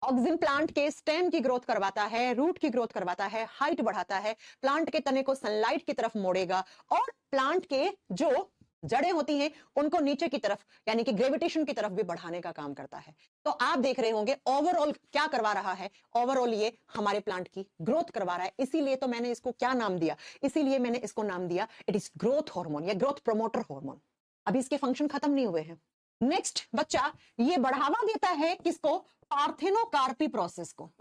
ऑक्सिन प्लांट के स्टेम की ग्रोथ करवाता है, रूट की ग्रोथ करवाता है, हाइट बढ़ाता है, प्लांट के तने को सनलाइट की तरफ मोड़ेगा, और प्लांट के जो जड़ें होती हैं उनको नीचे की तरफ यानी कि ग्रेविटेशन की तरफ भी बढ़ाने का काम करता है। तो आप देख रहे होंगे ओवरऑल क्या करवा रहा है, ओवरऑल ये हमारे प्लांट की ग्रोथ करवा रहा है। इसीलिए तो मैंने इसको क्या नाम दिया, इसीलिए मैंने इसको नाम दिया इट इज ग्रोथ हार्मोन या ग्रोथ प्रमोटर हार्मोन। अभी इसके फंक्शन खत्म नहीं हुए हैं। नेक्स्ट बच्चा, ये बढ़ावा देता है किसको, पार्थेनोकार्पी प्रोसेस को।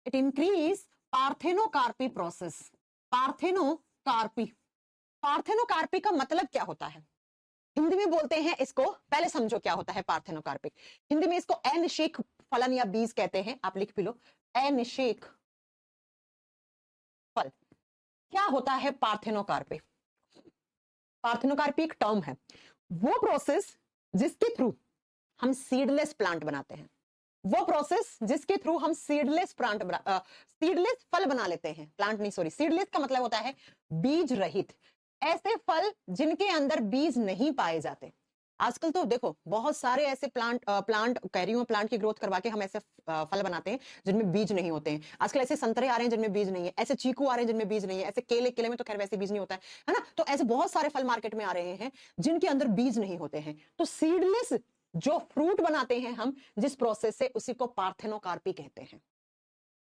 It increase parthenocarpy process, parthenocarpy. Parthenocarpy का मतलब क्या होता है, हिंदी में बोलते हैं इसको, पहले समझो क्या होता है पार्थेनोकार्पिक। हिंदी में इसको अनिषेक फलन या बीज कहते हैं, आप लिख भी लो, अनिषेक फल। क्या होता है पार्थेनोकार्पिक, पार्थेनोकार्पी एक टर्म है, वो प्रोसेस जिसके थ्रू हम सीडलेस प्लांट बनाते हैं, वो प्रोसेस जिसके थ्रू हम सीडलेस सीडलेस फल बना लेते हैं। प्लांट नहीं, सॉरी, सीडलेस का मतलब होता है बीज रहित, ऐसे फल जिनके अंदर बीज नहीं पाए जाते। आजकल तो देखो बहुत सारे ऐसे प्लांट कह रही हूँ, प्लांट की ग्रोथ करवा के हम ऐसे फल बनाते हैं जिनमें बीज नहीं होते हैं। आजकल ऐसे संतरे आ रहे हैं जिनमें बीज नहीं है, ऐसे चीकू आ रहे हैं जिनमें बीज नहीं है, ऐसे केले में तो खैर वैसे बीज नहीं होता है ना। तो ऐसे बहुत सारे फल मार्केट में आ रहे हैं जिनके अंदर बीज नहीं होते हैं। तो सीडलेस जो फ्रूट बनाते हैं हम जिस प्रोसेस से, उसी को पार्थेनोकार्पी कहते हैं।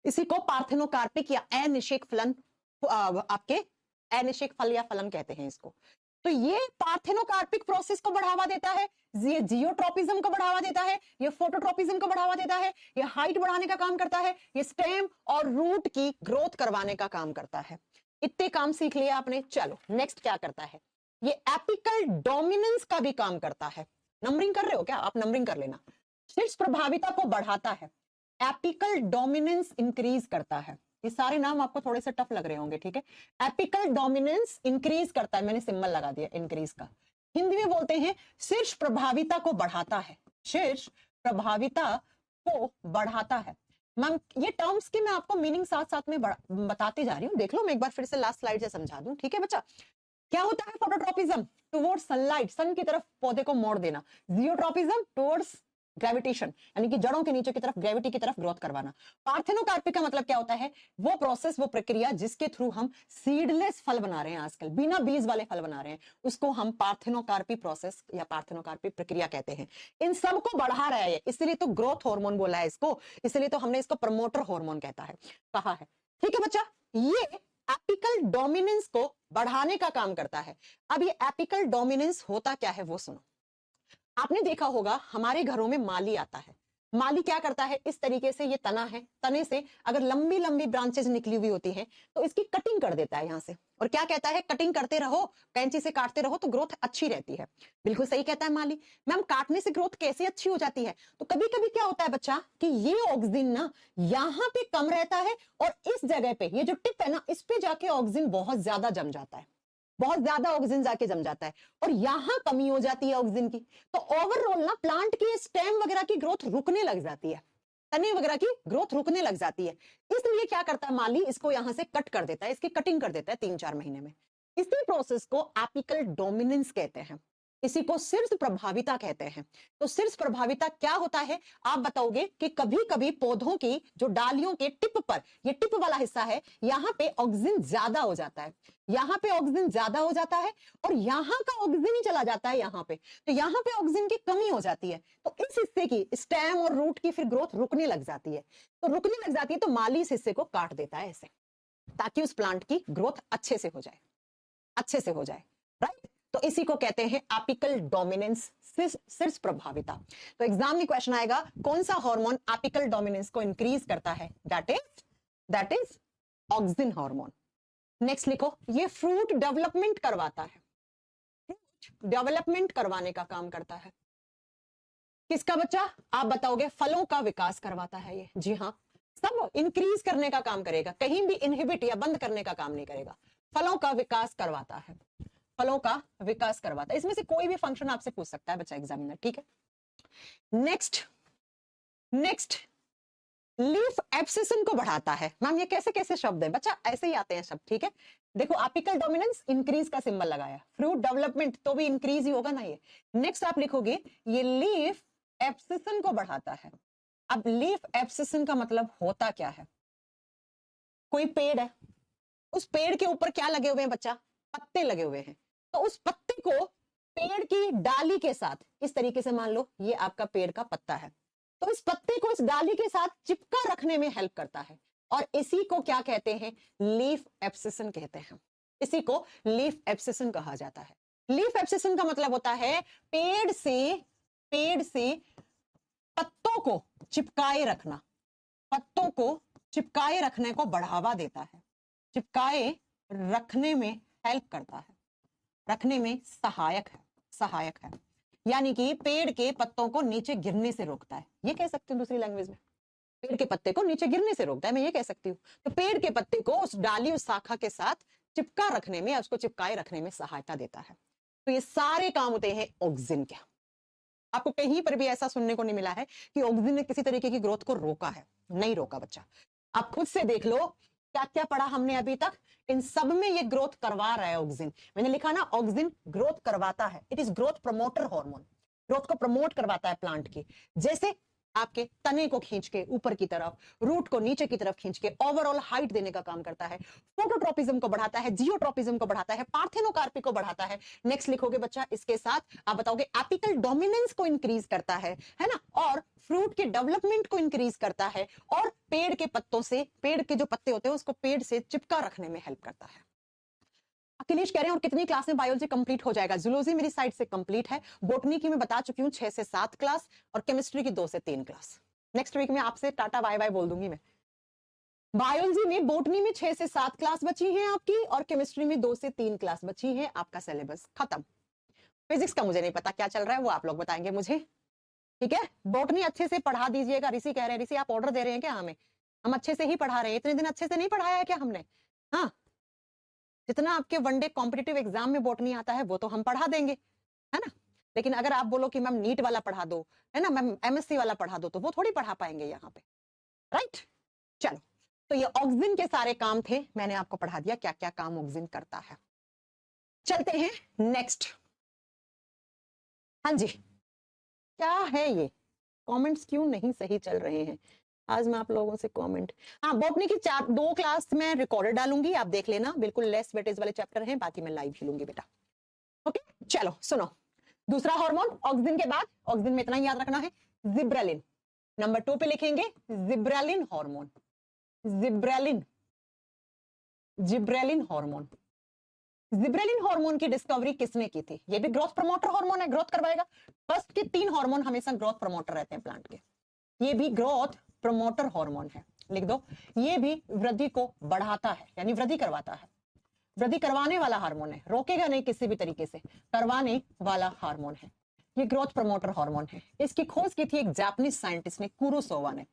इसी को पार्थेनोकार्पिक या अनिषेक फलन, आपके अनिषेक फल या फलन कहते हैं इसको। तो ये पार्थेनोकार्पिक प्रोसेस को बढ़ावा देता है, ये जियोट्रोपिज्म को बढ़ावा देता है, ये फोटोट्रोपिज्म को बढ़ावा देता है, ये हाइट बढ़ाने का काम करता है, ये स्टेम और रूट की ग्रोथ करवाने का काम करता है। इतने काम सीख लिया आपने। चलो नेक्स्ट क्या करता है, ये एपिकल डोमिनेंस का भी काम करता है। नंबरिंग कर रहे हो क्या आप? नंबरिंग कर लेना। शीर्ष प्रभाविता को बढ़ाता है, एपिकल डोमिनेंस इंक्रीज करता है। ये सारे नाम आपको थोड़े से टफ लग रहे होंगे, ठीक है। एपिकल डोमिनेंस इंक्रीज करता है, मैंने सिंबल लगा दिया इंक्रीज का। हिंदी में बोलते हैं शीर्ष प्रभाविता को बढ़ाता है, शीर्ष प्रभाविता को बढ़ाता है। मैम ये टर्म्स की मैं आपको मीनिंग साथ साथ में बताते जा रही हूँ, देख लो। मैं एक बार फिर से लास्ट स्लाइड से समझा दूं, ठीक है बच्चा। क्या होता है फोटोट्रोपिज्म? टुवर्ड्स सनलाइट, सन की तरफ पौधे को मोड़ देना। जियोट्रोपिज्म टुवर्ड्स ग्रेविटेशन, यानी कि जड़ों के नीचे की तरफ, ग्रेविटी की तरफ ग्रोथ करवाना। पार्थेनोकार्पी का मतलब क्या होता है? वो प्रोसेस, वो प्रक्रिया जिसके थ्रू हम सीडलेस फल बना रहे हैं, आजकल बिना बीज वाले फल बना रहे हैं, उसको हम पार्थेनोकार्पी प्रोसेस या पार्थेनोकार्पी प्रक्रिया कहते हैं। इन सबको बढ़ा रहा है, इसलिए तो ग्रोथ हार्मोन बोला है इसको, इसलिए तो हमने इसको प्रमोटर हार्मोन कहा है। ठीक है बच्चा, ये एपिकल डोमिनेंस को बढ़ाने का काम करता है। अब ये एपिकल डोमिनेंस होता क्या है वो सुनो। आपने देखा होगा हमारे घरों में माली आता है। माली क्या करता है, इस तरीके से, ये तना है, तने से अगर लंबी लंबी ब्रांचेस निकली हुई होती हैं तो इसकी कटिंग कर देता है यहां से, और क्या कहता है, कटिंग करते रहो, कैंची से काटते रहो तो ग्रोथ अच्छी रहती है। बिल्कुल सही कहता है माली। मैम काटने से ग्रोथ कैसे अच्छी हो जाती है? तो कभी कभी क्या होता है बच्चा कि ये ऑक्सीजन ना यहाँ पे कम रहता है, और इस जगह पे ये जो टिप है ना, इस पे जाके ऑक्सीजन बहुत ज्यादा जम जाता है, बहुत ज्यादा ऑक्सीजन जाके जम जाता है, और यहां कमी हो जाती है ऑक्सीजन की। तो ओवरऑल ना प्लांट की स्टेम वगैरह की ग्रोथ रुकने लग जाती है, तने वगैरह की ग्रोथ रुकने लग जाती है। इसलिए क्या करता है माली, इसको यहां से कट कर देता है, इसकी कटिंग कर देता है 3-4 महीने में। इसी प्रोसेस को एपिकल डोमिनेंस कहते हैं, इसी को शीर्ष प्रभाविता कहते हैं। तो शीर्ष प्रभाविता क्या होता है आप बताओगे कि कभी कभी पौधों की जो डालियों के टिप पर, ये टिप वाला हिस्सा है, यहाँ पे ऑक्सीजन ज्यादा हो जाता है, यहाँ पे ऑक्सीजन ज्यादा हो जाता है, और यहाँ का ऑक्सीजन ही चला जाता है यहाँ पे, तो यहाँ पे ऑक्सीजन की कमी हो जाती है। तो इस हिस्से की स्टेम और रूट की फिर ग्रोथ रुकने लग जाती है। तो रुकने लग जाती है तो माली इस हिस्से को काट देता है ऐसे, ताकि उस प्लांट की ग्रोथ अच्छे से हो जाए, अच्छे से हो जाए, राइट। तो इसी को कहते हैं एपिकल डोमिनेंस, शीर्ष प्रभाविता। तो एग्जाम में क्वेश्चन आएगा कौन सा हार्मोन एपिकल डोमिनेंस को इंक्रीज करता है? That is auxin hormone. Next लिखो, ये फ्रूट डेवलपमेंट करवाता है, डेवलपमेंट करवाने का काम करता है। किसका बच्चा? आप बताओगे, फलों का विकास करवाता है ये। जी हाँ, सब इंक्रीज करने का काम करेगा, कहीं भी इनहिबिट या बंद करने का काम नहीं करेगा, फलों का विकास करवाता है, फलों का विकास करवाता है। इसमें से कोई भी फंक्शन आपसे पूछ सकता है बच्चा एग्जामिनर, ठीक है। नेक्स्ट लीफ एब्सेशन को बढ़ाता है। मैम ये कैसे कैसे शब्द है बच्चा? ऐसे ही आते हैं शब्द, ठीक है। देखो एपिकल डोमिनेंस, इंक्रीज का सिंबल लगाया, फ्रूट डेवलपमेंट तो भी इंक्रीज ही होगा ना ये। नेक्स्ट आप लिखोगे ये लीफ एब्सेशन को बढ़ाता है। अब लीफ एब्सेशन का मतलब होता क्या है? कोई पेड़ है, उस पेड़ के ऊपर क्या लगे हुए हैं बच्चा? पत्ते लगे हुए हैं। तो उस पत्ते को पेड़ की डाली के साथ, इस तरीके से मान लो ये आपका पेड़ का पत्ता है, तो इस पत्ते को इस डाली के साथ चिपका रखने में हेल्प करता है, और इसी को क्या कहते हैं? लीफ एब्सेशन कहते हैं। इसी को लीफ एब्सेशन कहा जाता है। लीफ एब्सेशन का मतलब होता है पेड़ से पत्तों को चिपकाए रखना, पत्तों को चिपकाए रखने को बढ़ावा देता है, चिपकाए रखने में हेल्प करता है, रखने में सहायक है, यानी कि पेड़ के पत्तों को नीचे गिरने से रोकता है। ये कह सकते हो दूसरी लैंग्वेज में, पेड़ के पत्ते को नीचे गिरने से रोकता है, मैं ये कह सकती हूँ। तो पेड़ के पत्ते को उस डाली, उस शाखा के साथ चिपका रखने में, उसको चिपकाए रखने में सहायता देता है। तो ये सारे काम होते हैं ऑक्सिन के। आपको कहीं पर भी ऐसा सुनने को नहीं मिला है कि ऑक्सीजन ने किसी तरीके की ग्रोथ को रोका है, नहीं रोका बच्चा। आप खुद से देख लो क्या क्या पढ़ा हमने अभी तक, इन सब में ये ग्रोथ करवा रहा है ऑक्सीजन। मैंने लिखा ना ऑक्सीजन ग्रोथ करवाता है, it is growth promoter hormone, growth को प्रमोट करवाता है प्लांट की। जैसे आपके तने को खींच के ऊपर की तरफ, रूट को नीचे की तरफ खींच के ओवरऑल हाइट देने का काम करता है, फोटोट्रोपिज्म को बढ़ाता है, जियोट्रोपिज्म को बढ़ाता है, पार्थेनोकार्पी को बढ़ाता है। नेक्स्ट लिखोगे बच्चा इसके साथ, आप बताओगे एपिकल डोमिनेंस को इंक्रीज करता है ना, और फ्रूट के डेवलपमेंट को इंक्रीज करता है, और पेड़ के पत्तों से, पेड़ के जो पत्ते होते हैं उसको पेड़ से चिपका रखने में हेल्प करता है। अखिलेश कह रहे हैं और कितनी क्लास में बायोलॉजी कंप्लीट हो जाएगा? जूलॉजी मेरी साइड से कंप्लीट है, बॉटनी की मैं बता चुकी हूँ 6 से 7 क्लास, और केमिस्ट्री की 2 से 3 क्लास। नेक्स्ट वीक में आपसे टाटा बाय बाय बोल दूंगी मैं। बायोलॉजी में, बॉटनी में 6 से 7 क्लास बची हैं आपकी, और केमिस्ट्री में 2 से 3 क्लास बची हैं, आपका सिलेबस खत्म। फिजिक्स का मुझे नहीं पता क्या चल रहा है, वो आप लोग बताएंगे मुझे, ठीक है। बॉटनी अच्छे से पढ़ा दीजिएगा। ऋषि कह रहे हैं, ऋषि आप ऑर्डर दे रहे हैं क्या हमें? हम अच्छे से ही पढ़ा रहे हैं, इतने दिन अच्छे से नहीं पढ़ाया है क्या हमने? हाँ, जितना आपके वनडे कॉम्पिटिटिव एग्जाम में बॉटनी आता है वो तो हम पढ़ा देंगे, है ना। लेकिन अगर आप बोलो कि मैम नीट वाला पढ़ा दो, है ना, मैम एमएससी वाला पढ़ा दो, तो वो थोड़ी पढ़ा पाएंगे यहाँ पे, राइट। चलो, तो ये ऑक्सीजन के सारे काम थे, मैंने आपको पढ़ा दिया क्या क्या काम ऑक्सीजन करता है। चलते हैं नेक्स्ट। हाँ जी, क्या है ये? कमेंट्स क्यों नहीं सही चल रहे हैं आज? मैं आप लोगों से कमेंट, हाँ, बॉटनी की 2 क्लास में रिकॉर्डेड डालूंगी, आप देख लेना, बिल्कुल लेस वेटेज वाले चैप्टर हैं, बाकी मैं लाइव ही लूंगी बेटा। ओके, चलो सुनो, दूसरा हार्मोन ऑक्सीजन के बाद, ऑक्सीजन में इतना ही याद रखना है, जिब्रेलिन। नंबर 2 पे लिखेंगे gibberellin hormone, gibberellin, gibberellin hormone. Gibberellin hormone की डिस्कवरी किसने की थी? ये भी ग्रोथ प्रमोटर हार्मोन है, ग्रोथ करवाएगा। फर्स्ट के 3 हार्मोन हमेशा ग्रोथ प्रमोटर रहते हैं प्लांट के, ये भी ग्रोथ प्रमोटर हार्मोन है, लिख दो। ये भी वृद्धि को बढ़ाता है, यानी वृद्धि करवाता है, वृद्धि करवाने वाला हार्मोन है, रोकेगा नहीं किसी भी तरीके से, करवाने वाला हार्मोन है। ये ग्रोथ प्रमोटर हार्मोन है। इसकी खोज की थी एक जापानीज साइंटिस्ट ने, कुरोसावा ने।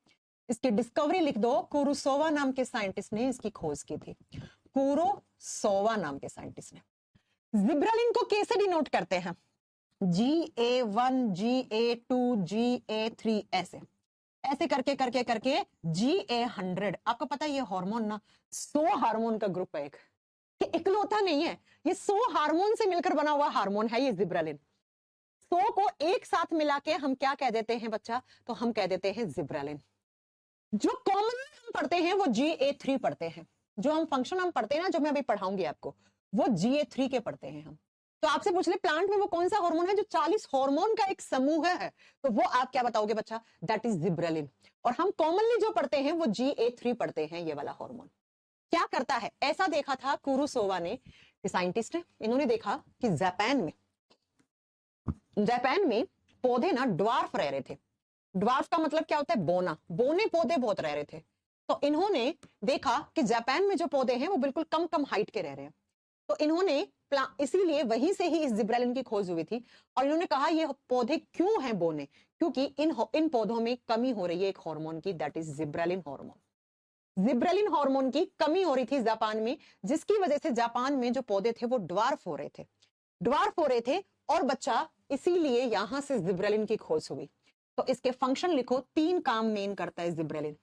इसकी डिस्कवरी लिख दो, कुरोसावा नाम के साइंटिस्ट ने इसकी खोज की थी, कुरोसावा नाम के साइंटिस्ट ने। जिब्रेलिन को कैसे डिनोट करते हैं? GA1, GA2, GA3, ऐसे ऐसे करके करके करके GA100। आपको पता है ये हार्मोन ना 100 हार्मोन का ग्रुप है, एक इकलौता नहीं है, ये 100 हार्मोन से मिलकर बना हुआ हार्मोन है ये जिब्रेलिन। 100 को एक साथ मिला के हम क्या कह देते हैं बच्चा? तो हम कह देते हैं जिब्रेलिन। जो कॉमन हम पढ़ते हैं वो GA3 पढ़ते हैं, जो हम फंक्शन हम पढ़ते हैं ना, जो मैं अभी पढ़ाऊंगी आपको, वो GA3 के पढ़ते हैं हम। तो आपसे पूछ ले प्लांट में वो कौन सा हार्मोन है जो 40 हार्मोन का एक समूह है, तो वो आप क्या बताओगे बच्चा? That is gibberellin. और हम कॉमनली जो पढ़ते हैं वो GA3 पढ़ते हैं, ये वाला हार्मोन। क्या करता है? ऐसा देखा था कुरोसावा ने, साइंटिस्ट है, इन्होंने देखा कि जापान में पौधे ना ड्वार्फ रह रहे थे। ड्वार्फ का मतलब क्या होता है? बोना, बोने पौधे बहुत रह रहे थे। तो इन्होंने देखा कि जापान में जो पौधे हैं वो बिल्कुल कम कम हाइट के रह रहे हैं, तो इन्होंने इसीलिए वहीं से ही इस जिब्रेलिन की खोज हुई थी। और इन्होंने कहा ये पौधे क्यों हैं बोने? क्योंकि इन पौधों में कमी हो रही है एक हार्मोन की, that is gibberellin hormone. Gibberellin hormone की कमी हो रही थी जापान में, जिसकी वजह से जापान में जो पौधे थे वो ड्वार्फ हो रहे थे, ड्वार्फ हो रहे थे। और बच्चा इसीलिए यहां से जिब्रेलिन की खोज हुई। तो इसके फंक्शन लिखो, 3 काम मेन करता है जिब्रेलिन।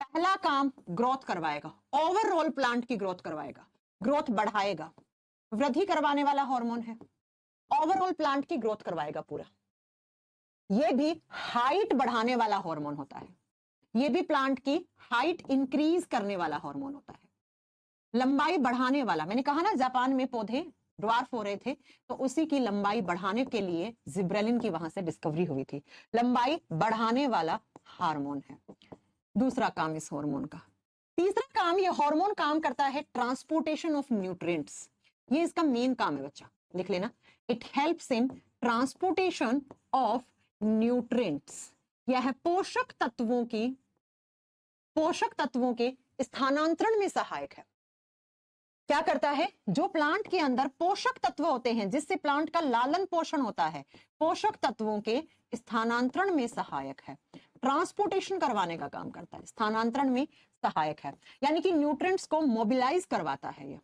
पहला काम ग्रोथ करवाएगा, ओवरऑल प्लांट की ग्रोथ करवाएगा, ग्रोथ बढ़ाएगा, वृद्धि करवाने वाला हार्मोन है, ओवरऑल प्लांट की ग्रोथ करवाएगा पूरा। ये भी हाइट बढ़ाने वाला हार्मोन होता है, ये भी प्लांट की हाइट इंक्रीज करने वाला हार्मोन होता है, लंबाई बढ़ाने वाला। मैंने कहा ना जापान में पौधे ड्वार्फ हो रहे थे, तो उसी की लंबाई बढ़ाने के लिए जिब्रेलिन की वहां से डिस्कवरी हुई थी। लंबाई बढ़ाने वाला हार्मोन है दूसरा काम इस हार्मोन का। तीसरा काम, ये हार्मोन काम करता है ट्रांसपोर्टेशन ऑफ न्यूट्रिएंट्स। ये इसका मेन काम है बच्चा, लिख लेना। It helps in transportation of nutrients. यह है पोषक तत्वों के स्थानांतरण में सहायक है। क्या करता है? जो प्लांट के अंदर पोषक तत्व होते हैं जिससे प्लांट का लालन पोषण होता है, पोषक तत्वों के स्थानांतरण में सहायक है, ट्रांसपोर्टेशन करवाने का काम करता है, स्थानांतरण में सहायक है, यानी कि न्यूट्रिएंट्स को मोबिलाइज करवाता है ये।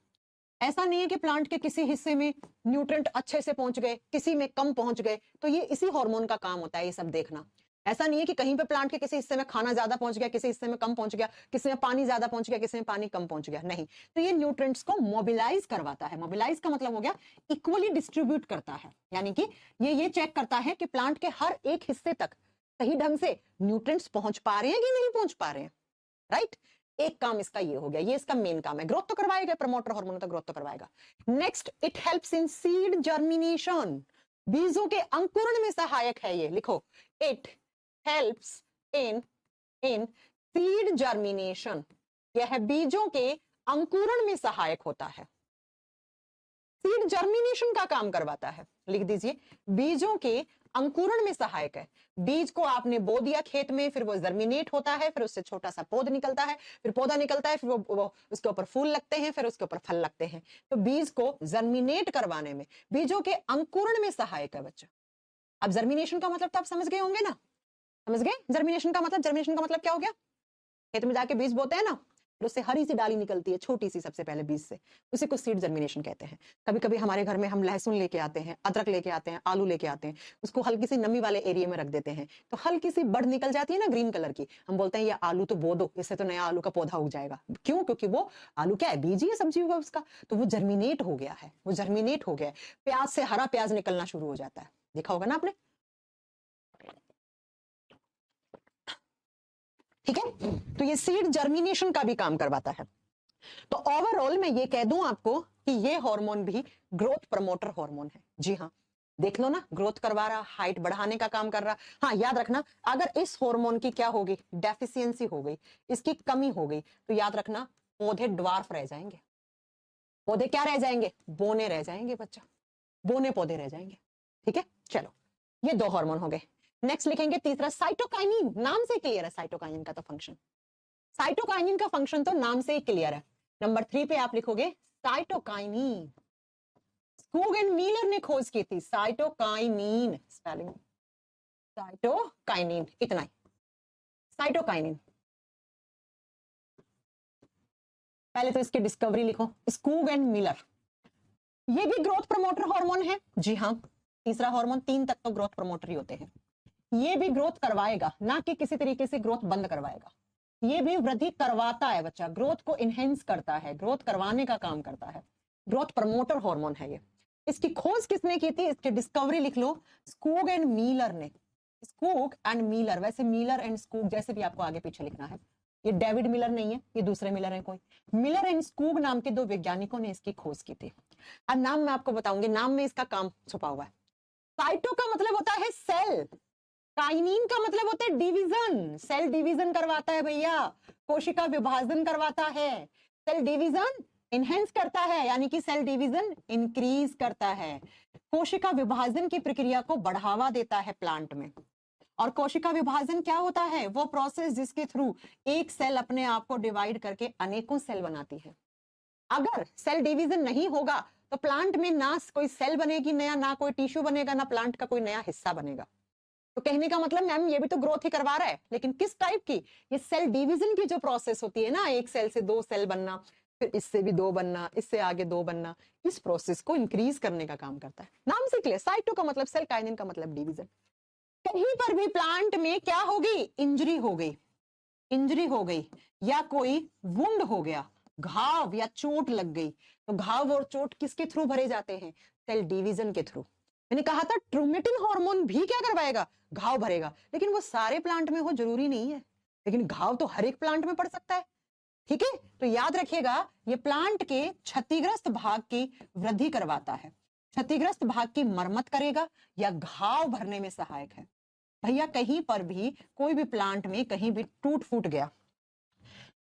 ऐसा नहीं है कि प्लांट के किसी हिस्से में न्यूट्रिएंट अच्छे से पहुंच गए, किसी में कम पहुंच गए, तो ये इसी हार्मोन का काम होता है ये सब देखना। ऐसा नहीं है कि कहीं पे प्लांट के किसी हिस्से में खाना ज्यादा पहुंच गया, किसी हिस्से में कम पहुंच गया, किसी में पानी ज्यादा पहुंच गया, किसी में पानी कम पहुंच गया, नहीं। तो ये न्यूट्रिएंट्स को मोबिलाइज करवाता है। मोबिलाइज का मतलब हो गया इक्वली डिस्ट्रीब्यूट करता है, यानी कि ये चेक करता है कि प्लांट के हर एक हिस्से तक सही ढंग से न्यूट्रिएंट्स पहुंच पा रहे हैं कि नहीं पहुंच पा रहे हैं, राइट। एक काम इसका ये हो गया, ये इसका मेन काम है। ग्रोथ तो करवाएगा, प्रमोटर हार्मोन तो ग्रोथ तो करवाएगा। Next, it helps in seed germination, बीजों के अंकुरण में सहायक है ये, लिखो, it helps in seed germination, यह बीजों के अंकुरण में सहायक होता है। सीड जर्मिनेशन का काम करवाता है, लिख दीजिए, बीजों के अंकुरण में सहायक है। बीज को आपने बो दिया खेत में, फिर वो जर्मिनेट होता है, फिर उससे छोटा सा पौधा निकलता है, फिर पौधा निकलता है, फिर वो उसके ऊपर फूल लगते हैं, फिर उसके ऊपर फल लगते हैं। तो बीज को जर्मिनेट करवाने में, बीजों के अंकुरण में सहायक है बच्चा। अब जर्मिनेशन का मतलब तो आप समझ गए होंगे ना, समझ गए जर्मिनेशन का मतलब? जर्मिनेशन का मतलब क्या हो गया? खेत में जाके बीज बोते हैं ना, फिर उससे हरी सी डाली निकलती है, छोटी सी, सबसे पहले बीज से, उसी को सीड जर्मिनेशन कहते हैं। कभी कभी हमारे घर में हम लहसुन लेके आते हैं, अदरक लेके आते हैं, आलू लेके आते हैं, उसको हल्की सी नमी वाले एरिया में रख देते हैं, तो हल्की सी बड़ निकल जाती है ना ग्रीन कलर की, हम बोलते हैं ये आलू तो बो दो, इससे तो नया आलू का पौधा उग जाएगा। क्यों? क्योंकि वो आलू क्या है, बीज ही है, सब्जी होगा उसका, तो वो जर्मिनेट हो गया है, वो जर्मिनेट हो गया है। प्याज से हरा प्याज निकलना शुरू हो जाता है, देखा होगा ना आपने, ठीक है। तो ये सीड जर्मिनेशन का भी काम करवाता है। तो ओवरऑल मैं ये कह दूं आपको कि ये हार्मोन भी ग्रोथ प्रमोटर हार्मोन है। जी हाँ, देख लो ना, ग्रोथ करवा रहा, हाइट बढ़ाने का काम कर रहा। हाँ, याद रखना, अगर इस हार्मोन की क्या होगी, डेफिशिएंसी हो गई, इसकी कमी हो गई, तो याद रखना पौधे ड्वार्फ रह जाएंगे। पौधे क्या रह जाएंगे? बोने रह जाएंगे बच्चा, बोने पौधे रह जाएंगे। ठीक है, चलो, ये दो हार्मोन हो गए। नेक्स्ट लिखेंगे तीसरा, साइटोकाइनिन। नाम से क्लियर है साइटोकाइनिन का तो फंक्शन, साइटोकाइनिन का फंक्शन तो नाम से ही क्लियर है। नंबर 3 पे आप लिखोगे साइटोकाइनिन। स्कूग एंड मीलर ने खोज की थी साइटोकाइनिन, स्पेलिंग साइटोकाइनिन, इतना ही, साइटोकाइनिन। पहले तो इसकी डिस्कवरी लिखो, स्कूग एंड मिलर। ये भी ग्रोथ प्रमोटर हार्मोन है। जी हाँ, तीसरा हार्मोन, 3 तक तो ग्रोथ प्रमोटर ही होते हैं। ये भी ग्रोथ करवाएगा, ना कि किसी तरीके से ग्रोथ बंद करवाएगा, ये भी वृद्धि करवाता है बच्चा, ग्रोथ को इनहेंस करता है, ग्रोथ करवाने का काम करता है। ग्रोथ प्रमोटर हार्मोन है ये। इसकी खोज किसने की थी, इसकी डिस्कवरी लिख लो, स्कूग एंड मीलर ने। स्कूग एंड मीलर, वैसे मीलर एंड स्कूग जैसे भी आपको आगे पीछे लिखना है, ये डेविड मिलर नहीं है, ये दूसरे मिलर है कोई। मिलर एंड स्कूग नाम के 2 वैज्ञानिकों ने इसकी खोज की थी। अब नाम मैं आपको बताऊंगी, नाम में इसका काम छुपा हुआ है। साइटो का मतलब होता है सेल, काइनिन का मतलब होता है डिवीजन, सेल डिवीजन करवाता है भैया, कोशिका विभाजन करवाता है, सेल डिवीजन इनहेंस करता है, यानी कि सेल डिवीजन इंक्रीज करता है, कोशिका विभाजन की प्रक्रिया को बढ़ावा देता है प्लांट में। और कोशिका विभाजन क्या होता है, वो प्रोसेस जिसके थ्रू एक सेल अपने आप को डिवाइड करके अनेकों सेल बनाती है। अगर सेल डिवीजन नहीं होगा तो प्लांट में ना कोई सेल बनेगी नया, ना कोई टिश्यू बनेगा, ना प्लांट का कोई नया हिस्सा बनेगा। तो कहने का मतलब मैम ये भी तो ग्रोथ ही करवा रहा है, लेकिन किस टाइप की? ये सेल डिवीजन की जो प्रोसेस होती है ना, एक सेल से 2 सेल बनना, फिर इससे भी 2 बनना, इससे आगे 2 बनना, इस प्रोसेस को इंक्रीज करने का काम करता है। नाम से क्लियर, साइटो का मतलब सेल, काइनिन का मतलब डिवीजन। कहीं पर भी प्लांट में क्या होगी, इंजरी हो गई, इंजरी हो गई, या कोई वुंड हो गया, घाव या चोट लग गई, तो घाव और चोट किसके थ्रू भरे जाते हैं? सेल डिवीजन के थ्रू। मैंने कहा था ट्रोमेटिन हार्मोन भी क्या करवाएगा, घाव भरेगा, लेकिन वो सारे प्लांट में हो जरूरी नहीं है, लेकिन घाव तो हर एक प्लांट में पड़ सकता है। ठीक है, तो याद रखिएगा, ये प्लांट के क्षतिग्रस्त भाग की वृद्धि करवाता है, क्षतिग्रस्त भाग की मरम्मत करेगा, या घाव भरने में सहायक है। भैया कहीं पर भी कोई भी प्लांट में कहीं भी टूट फूट गया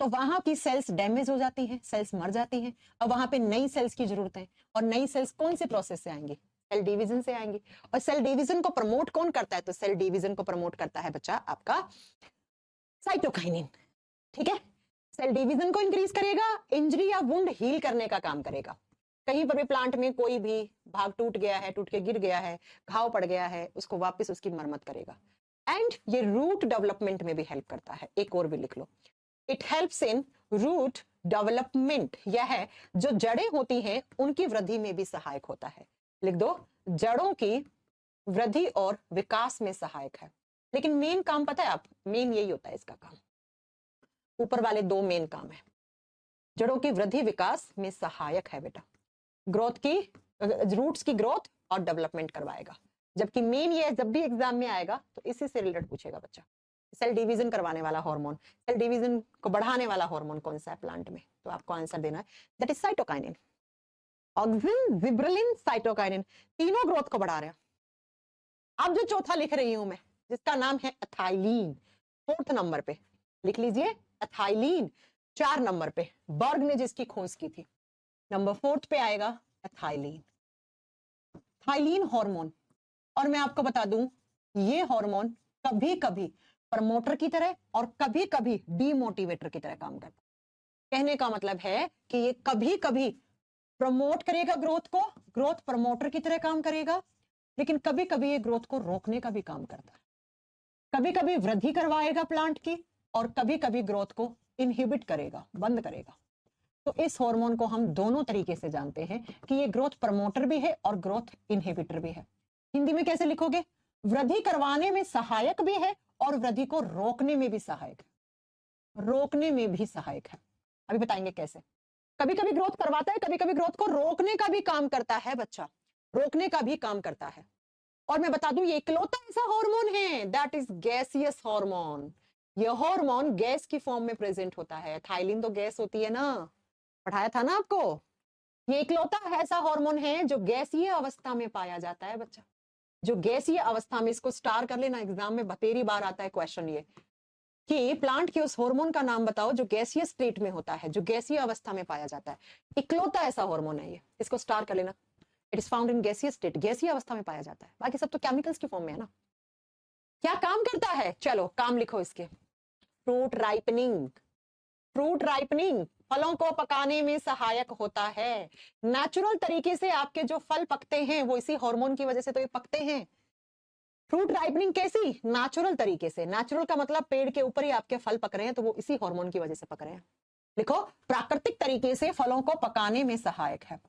तो वहां की सेल्स डैमेज हो जाती हैं, सेल्स मर जाती हैं, और वहां पे नई सेल्स की जरूरत है। और नई सेल्स कौन से प्रोसेस से आएंगी? सेल डिवीजन से आएंगी। और सेल डिवीजन को प्रमोट कौन करता है? तो सेल डिवीजन को प्रमोट करता है बच्चा आपका साइटोकाइनिन। ठीक है, सेल डिवीजन को इंक्रीज करेगा, इंजरी या वुंड हील करने का काम करेगा। कहीं पर भी प्लांट में कोई भी भाग टूट गया है, टूट के गिर गया है, घाव पड़ गया है, उसको वापस उसकी मरम्मत करेगा। एंड ये रूट डेवलपमेंट में भी हेल्प करता है। एक और भी लिख लो, it helps in root development, यह है जो जड़ें होती हैं उनकी वृद्धि में भी सहायक होता है। लिख दो, जड़ों की वृद्धि और विकास में सहायक है। लेकिन मेन काम पता है आप, मेन यही होता है इसका काम। ऊपर वाले दो मेन काम है, जड़ों की वृद्धि विकास में सहायक है बेटा, ग्रोथ की, रूट्स की ग्रोथ और डेवलपमेंट करवाएगा। जबकि मेन ये जब भी एग्जाम में आएगा तो इसी से रिलेटेड पूछेगा बच्चा, सेल डिवीजन करवाने वाला हार्मोन, सेल डिवीजन को बढ़ाने वाला हार्मोन कौन सा है प्लांट में, तो आपको आंसर देना है that is cytokinin. Auxin, gibberellin, cytokinin, तीनों ग्रोथ को बढ़ा रहे हैं। अब जो चौथा लिख रही हूं मैं, जिसका नाम है एथाइलिन, 4th नंबर पे लिख लीजिए एथाइलिन, 4 नंबर पे बर्ग ने जिसकी खोज की थी, नंबर 4th पे आएगा एथाइलिन, थाइलिन हार्मोन। और मैं आपको बता दूं, ये हार्मोन कभी कभी प्रमोटर की तरह और कभी कभी डीमोटिवेटर की तरह काम करता है। कहने का मतलब है कि ये कभी कभी प्रमोट करेगा ग्रोथ को, ग्रोथ प्रमोटर की तरह काम करेगा, लेकिन कभी कभी ये ग्रोथ को रोकने का भी काम करता है। कभी कभी वृद्धि करवाएगा प्लांट की और कभी कभी ग्रोथ को इनहिबिट करेगा, बंद करेगा। तो इस हार्मोन को हम दोनों तरीके से जानते हैं कि ये ग्रोथ प्रमोटर भी है और ग्रोथ इनहिबिटर भी है। हिंदी में कैसे लिखोगे, वृद्धि करवाने में सहायक भी है और वृद्धि को रोकने में भी सहायक है, रोकने में भी सहायक है। अभी बताएंगे कैसे। कभी कभी ग्रोथ करवाता है, कभी कभी ग्रोथ को रोकने का भी काम करता है बच्चा, रोकने का भी काम करता है। और मैं बता दूं, ये इकलौता ऐसा हार्मोन है दैट इज गैसियस हार्मोन। यह हार्मोन गैस की फॉर्म में प्रेजेंट होता है। थाइलिन तो गैस होती है ना, पढ़ाया था ना आपको। ये इकलौता ऐसा हार्मोन है जो गैसीय अवस्था में पाया जाता है बच्चा, जो गैसीय अवस्था में, इसको स्टार कर लेना, एग्जाम में बतेरी बार आता है क्वेश्चन ये कि प्लांट के उस हार्मोन का नाम बताओ जो गैसीय स्टेट में होता है, जो गैसीय अवस्था में पाया जाता है। इकलौता ऐसा हार्मोन है ये, इसको स्टार कर लेना। इट इज फाउंड इन गैसीय स्टेट, गैसीय अवस्था में पाया जाता है। बाकी सब तो केमिकल्स की फॉर्म में है ना। क्या काम करता है, चलो काम लिखो इसके। फ्रूट राइपनिंग, फ्रूट राइपनिंग, फलों को पकाने में सहायक होता है। नेचुरल तरीके से आपके जो फल पकते हैं वो इसी हार्मोन की वजह से तो ये पकते हैं। फ्रूट राइपनिंग कैसी, नेचुरल तरीके से। नेचुरल का मतलब पेड़ के ऊपर ही आपके फल पक रहे हैं, तो वो इसी हार्मोन की वजह से पक रहे हैं। लिखो, प्राकृतिक तरीके से फलों को पकाने में सहायक है।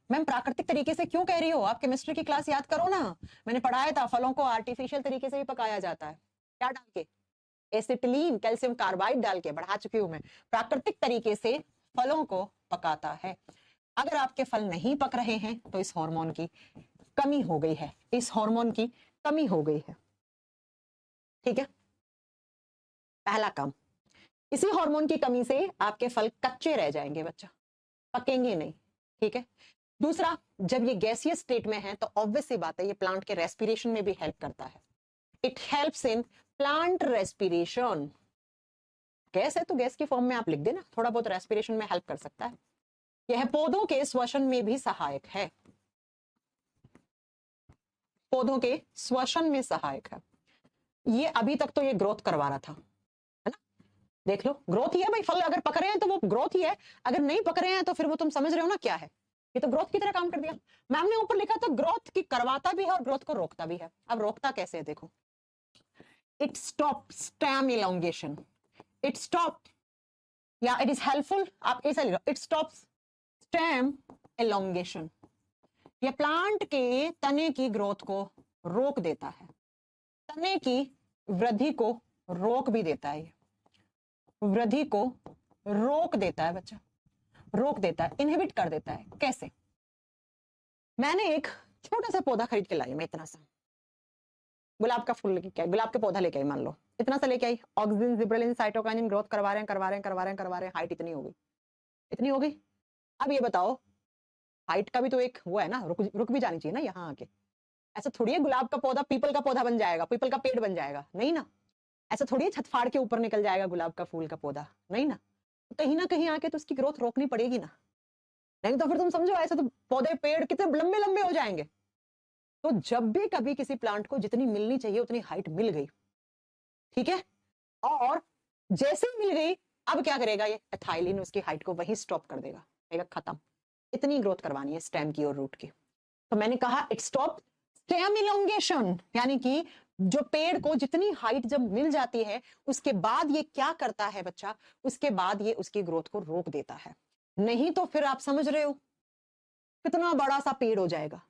मैम प्राकृतिक तरीके से क्यों कह रही हो, आप केमिस्ट्री की क्लास याद करो ना, मैंने पढ़ाया था फलों को आर्टिफिशियल तरीके से भी पकाया जाता है। क्या डाल के, एसिटिलीन, कैल्शियम कार्बाइड डाल के, बढ़ा चुकी हूं मैं। प्राकृतिक तरीके से फलों को पकाता है। अगर आपके फल नहीं पक रहे हैं तो इस हार्मोन की कमी हो गई है, इस हार्मोन की कमी हो गई है। ठीक है, पहला काम, इसी हार्मोन की कमी से आपके फल कच्चे रह जाएंगे बच्चा, पकेंगे नहीं। ठीक है, दूसरा, जब ये गैसीय स्टेट में है तो ऑब्वियस सी बात है ये प्लांट के रेस्पिरेशन में भी हेल्प करता है। It helps in plant respiration. Gas है तो गैस की फॉर्म में आप लिख देना, थोड़ा बहुत रेस्पिरेशन में हेल्प कर सकता है। यह पौधों के श्वसन में भी सहायक है, पौधों के श्वसन में सहायक है। ये अभी तक तो ये ग्रोथ करवा रहा था, है ना। देख लो, ग्रोथ ही है भाई, फल अगर पक रहे हैं तो वो ग्रोथ ही है, अगर नहीं पक रहे हैं तो फिर वो तुम समझ रहे हो ना क्या है, ये तो ग्रोथ की तरह काम कर दिया। मैम ने ऊपर लिखा था ग्रोथ की करवाता भी है और ग्रोथ को रोकता भी है। अब रोकता कैसे है देखो, it stop stem elongation, it stop, या इट इज हेल्पफुल, आप ऐसा लिखो, इट स्टॉप स्टेम एलोंगेशन। ये प्लांट के तने की ग्रोथ को रोक देता है, तने की वृद्धि को रोक भी देता है, वृद्धि को रोक देता है बच्चा, रोक देता है, इनहिबिट कर देता है। कैसे, मैंने एक छोटा सा पौधा खरीद के लाई, मैं इतना सा गुलाब का फूल लेके आई, गुलाब का पौधा लेके आई, मान लो इतना सा लेके आई, ऑक्सिन, जिब्रेलिन, साइटोकाइनिन ग्रोथ करवा रहे हैं, करवा रहे हैं, करवा रहे हैं, करवा रहे हैं, हाइट इतनी हो गई, इतनी हो गई। अब ये बताओ, हाइट का भी तो एक वो है ना, रुक भी जानी चाहिए ना यहाँ आके। ऐसा थोड़ी है गुलाब का पौधा पीपल का पौधा बन जाएगा, पीपल का पेड़ बन जाएगा, नहीं ना। ऐसा थोड़ी है छत फाड़ के ऊपर निकल जाएगा गुलाब का फूल का पौधा, नहीं ना। कहीं ना कहीं आके तो उसकी ग्रोथ रोकनी पड़ेगी ना, नहीं तो फिर तुम समझो ऐसे तो पौधे पेड़ कितने लंबे लंबे हो जाएंगे। तो जब भी कभी किसी प्लांट को जितनी मिलनी चाहिए उतनी हाइट मिल गई, ठीक है, और जैसे ही मिल गई, अब क्या करेगा ये एथाइलिन उसकी हाइट को वहीं स्टॉप कर देगा, कहेगा खत्म, इतनी ग्रोथ करवानी है स्टेम की और रूट की। तो मैंने कहा इट स्टॉप स्टेम इलोंगेशन, यानी कि जो पेड़ को जितनी हाइट जब मिल जाती है उसके बाद ये क्या करता है बच्चा, उसके बाद ये उसकी ग्रोथ को रोक देता है। नहीं तो फिर आप समझ रहे हो कितना बड़ा सा पेड़ हो जाएगा।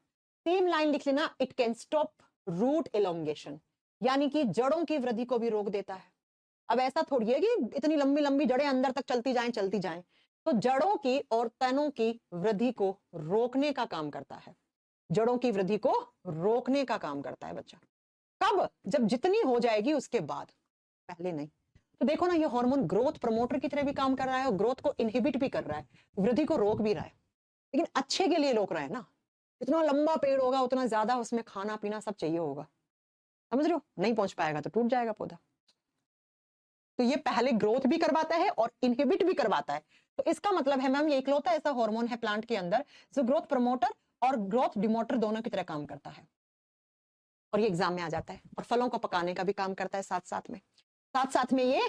सेम लाइन लिख लेना, it can stop root elongation, यानी कि जड़ों की वृद्धि को भी रोक देता है। अब ऐसा थोड़ी है कि इतनी लंबी लंबी जड़ें अंदर तक चलती जाएं। तो जड़ों की और तनों की वृद्धि को रोकने का काम करता है, जड़ों की वृद्धि को रोकने का काम करता है बच्चा। कब? जब जितनी हो जाएगी उसके बाद, पहले नहीं। तो देखो ना, ये हार्मोन ग्रोथ प्रमोटर की तरह भी काम कर रहा है और ग्रोथ को इनहिबिट भी कर रहा है, वृद्धि को रोक भी रहा है, लेकिन अच्छे के लिए रोक रहा है ना। जितना लंबा पेड़ होगा उतना ज्यादा उसमें खाना पीना सब चाहिए होगा, समझ रहे हो? नहीं पहुंच पाएगा तो टूट जाएगा पौधा। तो ये पहले ग्रोथ भी करवाता है और इनहिबिट भी करवाता है। तो इसका मतलब है मैम, ये इकलौता ऐसा हार्मोन है प्लांट के अंदर जो ग्रोथ प्रमोटर और ग्रोथ डिमोटर दोनों की तरह काम करता है, और ये एग्जाम में आ जाता है। और फलों को पकाने का भी काम करता है साथ साथ में ये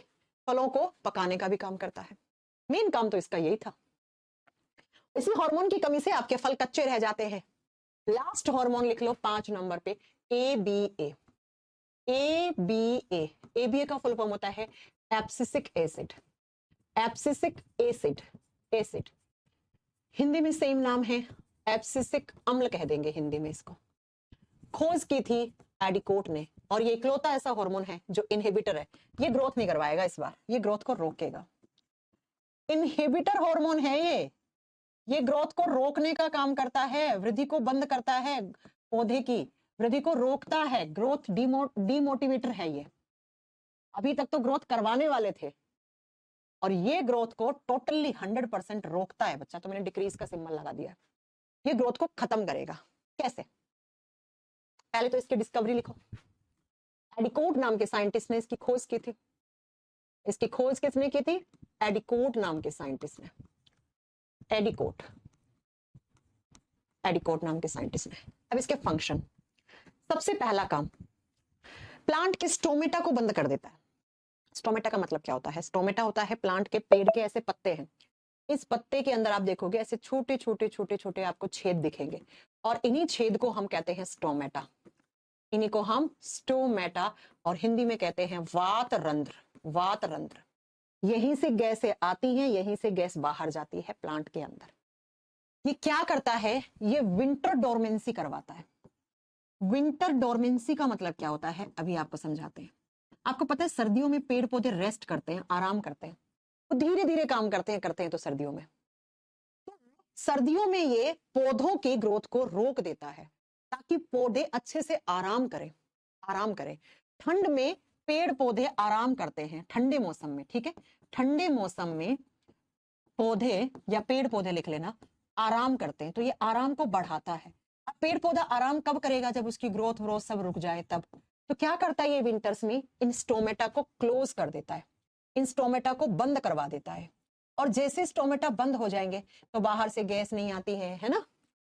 फलों को पकाने का भी काम करता है। मेन काम तो इसका यही था। इसी हार्मोन की कमी से आपके फल कच्चे रह जाते हैं। लास्ट हार्मोन लिख लो 5 नंबर पे, ABA। ABA का फुल फॉर्म होता है abscisic acid. Abscisic acid Hindi में सेम नाम है, एब्सिसिक अम्ल कह देंगे हिंदी में इसको। खोज की थी एडिकोट ने, और ये इकलौता ऐसा हार्मोन है जो इनहिबिटर है। ये ग्रोथ नहीं करवाएगा इस बार, ये ग्रोथ को रोकेगा। इनहिबिटर हार्मोन है ये ग्रोथ को रोकने का काम करता है, वृद्धि को बंद करता है, पौधे की वृद्धि को रोकता है। ग्रोथ डीमोटिवेटर है ये। अभी तक तो ग्रोथ करवाने वाले थे, और ये ग्रोथ को टोटली 100% रोकता है बच्चा। तो मैंने डिक्रीज का सिंबल लगा दिया। ये ग्रोथ को खत्म करेगा। कैसे? पहले तो इसकी डिस्कवरी लिखो। एडिकोट नाम के साइंटिस्ट ने इसकी खोज की थी। इसकी खोज किसने की थी? एडिकोट नाम के साइंटिस्ट ने। एडिकोट नाम के साइंटिस्ट ने। अब इसके फंक्शन, सबसे पहला काम, प्लांट के स्टोमेटा को बंद कर देता है। स्टोमेटा का मतलब क्या होता है? स्टोमेटा होता है प्लांट के पेड़ के ऐसे पत्ते हैं, इस पत्ते के अंदर आप देखोगे ऐसे छोटे छोटे छोटे छोटे आपको छेद दिखेंगे, और इन्हीं छेद को हम कहते हैं स्टोमेटा। इन्हीं को हम स्टोमेटा, और हिंदी में कहते हैं वात रंध्र। यहीं से गैस आती है, यहीं से गैस बाहर जाती है प्लांट के अंदर। ये क्या करता है? ये विंटर डोरमेंसी करवाता है। विंटर डोरमेंसी का मतलब क्या होता है अभी आपको समझाते हैं। आपको पता है सर्दियों में पेड़ पौधे रेस्ट करते हैं, आराम करते हैं, तो धीरे धीरे काम करते हैं तो सर्दियों में, तो सर्दियों में ये पौधों की ग्रोथ को रोक देता है ताकि पौधे अच्छे से आराम करें। ठंड में पेड़ पौधे आराम करते हैं, ठंडे मौसम में, ठीक है। ठंडे मौसम में पौधे या पेड़ पौधे लिख लेना, आराम करते हैं, तो ये आराम को बढ़ाता है। अब पेड़ पौधा आराम कब करेगा? जब उसकी ग्रोथ सब रुक जाए तब। तो क्या करता है ये विंटर्स में? इन स्टोमेटा को क्लोज कर देता है, इन स्टोमेटा को बंद करवा देता है। और जैसे स्टोमेटा बंद हो जाएंगे तो बाहर से गैस नहीं आती है ना,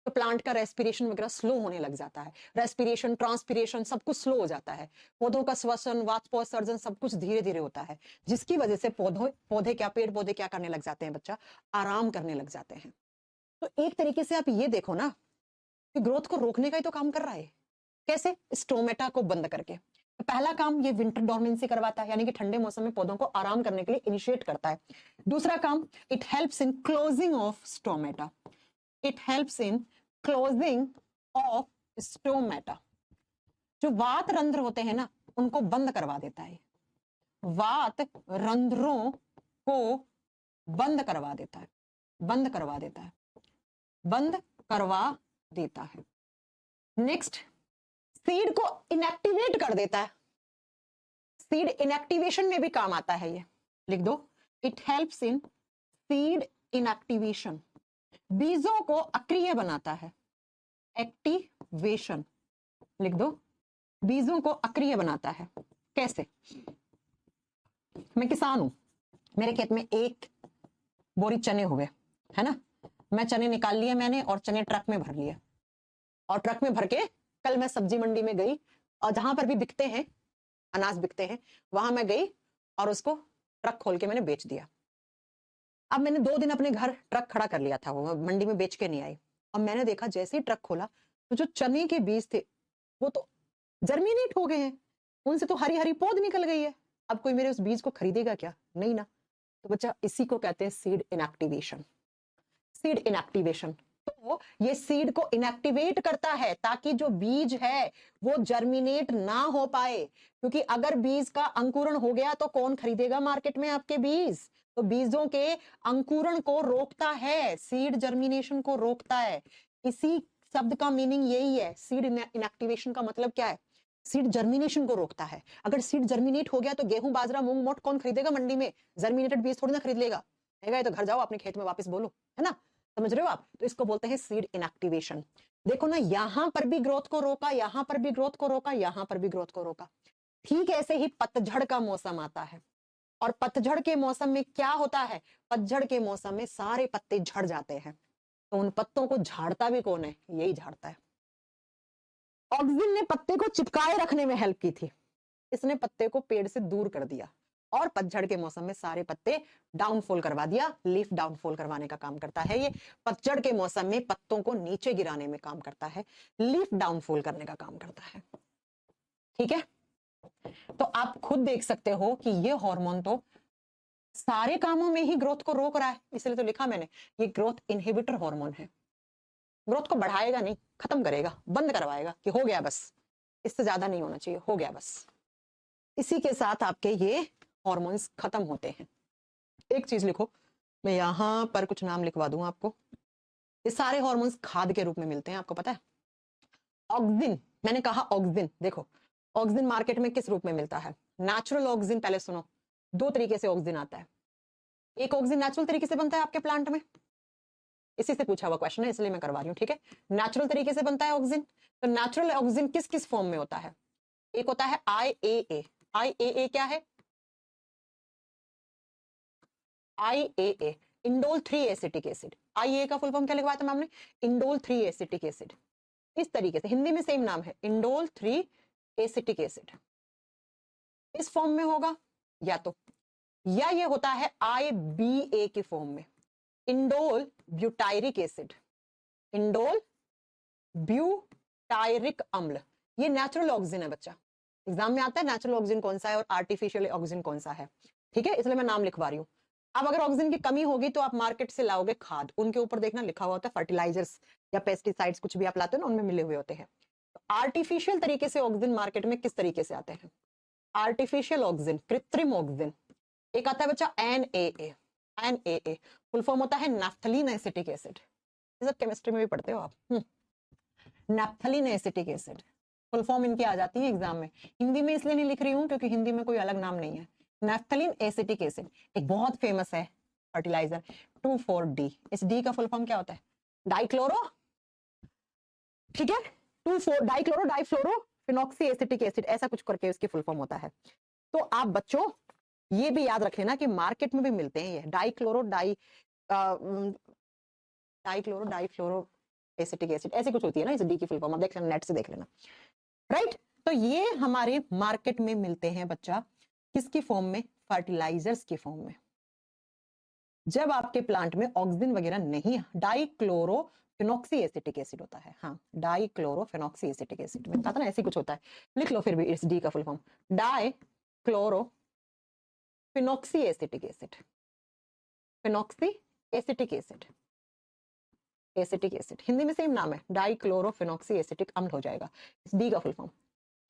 तो प्लांट का रेस्पिरेशन वगैरह स्लो होने लग जाता है। रेस्पिरेशन, ट्रांसपिरेशन सब कुछ स्लो हो जाता है। पौधों का श्वसन, वाष्पोत्सर्जन सब कुछ धीरे धीरे होता है, जिसकी वजह से पौधे क्या, पेड़ पौधे क्या करने लग जाते हैं बच्चा? आराम करने लग जाते हैं। तो एक तरीके से आप ये देखो ना कि ग्रोथ को रोकने का ही तो काम कर रहा है। कैसे? स्टोमेटा को बंद करके। तो पहला काम ये विंटर डोरमेंसी करवाता है, यानी कि ठंडे मौसम में पौधों को आराम करने के लिए इनिशिएट करता है। दूसरा काम, it helps in closing of stomata. It helps in closing of stomata. जो वात रंध्र होते हैं ना, उनको बंद करवा देता है। वात रंध्रों को बंद करवा देता है, बंद करवा देता है। नेक्स्ट, सीड को इनएक्टिवेट कर देता है। सीड इनएक्टिवेशन में भी काम आता है ये, लिख दो, it helps in seed inactivation. बीजों को अक्रिय बनाता है, एक्टिवेशन, लिख दो, बीजों को अक्रिय बनाता है। कैसे? मैं किसान हूं, मेरे खेत में एक बोरी चने हुए, है ना, मैं चने निकाल लिए मैंने, और चने ट्रक में भर लिए, और ट्रक में भर के कल मैं सब्जी मंडी में गई, और जहां पर भी बिकते हैं, अनाज बिकते हैं, वहां मैं गई और उसको ट्रक खोल के मैंने बेच दिया। अब मैंने 2 दिन अपने घर ट्रक खड़ा कर लिया था, वो मंडी में बेच के नहीं आई, और मैंने देखा जैसे ही ट्रक खोला तो जो चने के बीज थे वो तो जर्मिनेट हो गए हैं, उनसे तो हरी हरी पौध निकल गई है, अब कोई मेरे उस बीज को खरीदेगा क्या? नहीं ना। तो बच्चा इसी को कहते हैं सीड इनएक्टिवेशन। सीड इनएक्टिवेशन, तो ये सीड को इनएक्टिवेट करता है ताकि जो बीज है वो जर्मिनेट ना हो पाए, क्योंकि अगर बीज का अंकुरण हो गया तो कौन खरीदेगा मार्केट में आपके बीज? तो बीजों के अंकुरण को रोकता है, सीड जर्मिनेशन को रोकता है। इसी शब्द का मीनिंग यही है। सीड इनएक्टिवेशन का मतलब क्या है? सीड जर्मिनेशन को रोकता है। अगर सीड जर्मिनेट हो गया तो गेहूं, बाजरा, मूंग, मोट कौन खरीदेगा मंडी में? जर्मिनेटेड बीज थोड़ी ना खरीद लेगा। है तो घर जाओ अपने खेत में वापस बोलो, है ना? समझ रहे हो आप? तो इसको बोलते हैं सीड इनएक्टिवेशन। देखो ना, यहां पर भी ग्रोथ को रोका, यहां पर भी ग्रोथ को रोका, यहां पर भी ग्रोथ को रोका। ठीक ऐसे ही पतझड़ का मौसम आता है, और पतझड़ के मौसम में क्या होता है? पतझड़ के मौसम में सारे पत्ते झड़ जाते हैं, तो उन पत्तों को झाड़ता भी कौन है? यही झाड़ता है। ऑक्सिन ने पत्ते को चिपकाए रखने में हेल्प की थी, इसने पत्ते को पेड़ से दूर कर दिया, और पतझड़ के मौसम में सारे पत्ते डाउनफॉल करवा दिया। लीफ डाउनफॉल करवाने का काम करता है ये। पतझड़ के मौसम में पत्तों को नीचे गिराने में काम करता है, लीफ डाउनफॉल करने का काम करता है। ठीक है, तो आप खुद देख सकते हो कि ये हार्मोन तो सारे कामों में ही ग्रोथ को रोक रहा है, इसलिए तो लिखा मैंने, ये ग्रोथ इनहिबिटर हार्मोन है। ग्रोथ को बढ़ाएगा नहीं, खत्म करेगा, बंद करवाएगा कि हो गया बस, इससे ज्यादा नहीं होना चाहिए, हो गया बस। इसी के साथ आपके ये हार्मोन्स खत्म होते हैं। एक चीज लिखो, मैं यहां पर कुछ नाम लिखवा दूं आपको। ये सारे हार्मोन्स खाद के रूप में मिलते हैं, आपको पता है? ऑक्सिन, मैंने कहा ऑक्सिन, देखो ऑक्सिन मार्केट में किस रूप में मिलता है? Natural auxin. पहले सुनो, दो तरीके से ऑक्सिन आता है। एक ऑक्सिन नेचुरल तरीके से बनता है आपके प्लांट में, इसी से पूछा हुआ क्वेश्चन है इसलिए मैं करवा रही हूँ। ठीक है, नेचुरल तरीके से बनता है ऑक्सिन। तो नेचुरल ऑक्सिन किस किस फॉर्म में होता है? एक होता है IAA। IAA क्या है? IAA, indole 3 acetic acid. IAA का फुल फॉर्म क्या लिखवाया था मैम ने? Indole 3 acetic acid. इस तरीके से हिंदी में सेम नाम है, इंडोल 3 एसिटिक एसिड। इस फॉर्म में होगा, या ये होता है IBA के फॉर्म में, indole butyric acid. Indole butyric अम्ल, ये नेचुरल ऑक्सिन है बच्चा। एग्जाम में आता है नेचुरल ऑक्सिन कौन सा है और आर्टिफिशियल ऑक्सिन कौन सा है। ठीक है, इसलिए मैं नाम लिखवा रही हूँ। अब अगर ऑक्सिन की कमी होगी तो आप मार्केट से लाओगे खाद, उनके ऊपर देखना लिखा हुआ होता है फर्टिलाइजर्स या पेस्टिसाइड्स, कुछ भी आप लाते हो ना, उनमें मिले हुए होते हैं। तो आर्टिफिशियल तरीके से ऑक्सिन मार्केट में किस तरीके से आते हैं? आर्टिफिशियल ऑक्सिन, कृत्रिम ऑक्सिन। एक आता है बच्चा NAA। NAA फुल फॉर्म होता है नैफ्थलीन एसिटिक एसिड। केमिस्ट्री में भी पढ़ते हो आप। Naphthalene acetic acid full form इनकी आ जाती है एग्जाम में। हिंदी में इसलिए नहीं लिख रही हूँ क्योंकि हिंदी में कोई अलग नाम नहीं है। नैफ्थलीन एसिटिक एसिड एक बहुत फेमस है फर्टिलाइजर 2,4-D। इस D का फुल फॉर्म क्या होता है? डाइक्लोरो। ठीक है, 2,4 डाइक्लोरो डाइफ्लोरो फिनॉक्सी एसिटिक एसिड, ऐसा कुछ करके इसकी फुल फॉर्म होता है। तो आप बच्चों ये भी याद रख लेना कि मार्केट में भी मिलते हैं ये डाइक्लोरो डाइफ्लोरो एसिटिक एसिड, ऐसी कुछ होती है ना इस डी की फुल फॉर्म, आप देख लेना, नेट से देख लेना। राइट, तो ये हमारे मार्केट में मिलते हैं बच्चा, किसकी फॉर्म में? फर्टिलाइजर्स की फॉर्म में। जब आपके प्लांट में ऑक्सिन वगैरह नहीं, डाइक्लोरोफिनॉक्सी एसिटिक एसिड होता है। हाँ, डाइक्लोरोफिनॉक्सी एसिटिक एसिड, मैंने कहा था ना ऐसे कुछ होता है, लिख लो फिर भी इस डी का full form, dichlorophenoxy acetic acid. Phenoxy acetic acid, acetic acid Hindi में सेम नाम है, डाइक्लोरोफिनॉक्सी एसिटिक अम्ल हो जाएगा इस डी का फुल फॉर्म।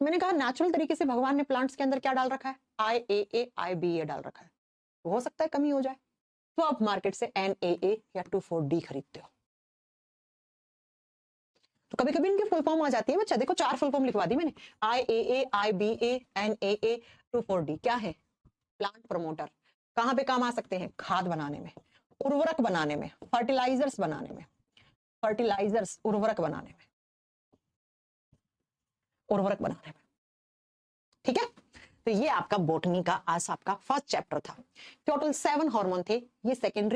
मैंने कहा नेचुरल तरीके से भगवान ने प्लांट्स के अंदर क्या डाल रखा है? IAA IBA डाल रखा है, तो हो सकता है कमी हो जाए, तो आप मार्केट से NAA या 2,4-D खरीदते हो। तो कभी कभी इनकी फुल फॉर्म आ जाती है बच्चा, देखो 4 फुल फॉर्म लिखवा दी मैंने, IAA IBA NAA 2,4-D। क्या है? Plant promoter. कहां पे काम आ सकते हैं? खाद बनाने में, उर्वरक बनाने में, फर्टिलाइजर्स बनाने में, फर्टिलाइजर्स उर्वरक बनाने में, उर्वरक बनाने में। ठीक है, तो ये आपका बोटनी का आज आपका फर्स्ट चैप्टर था। टोटल 7 हार्मोन थे, ये सेकेंडरी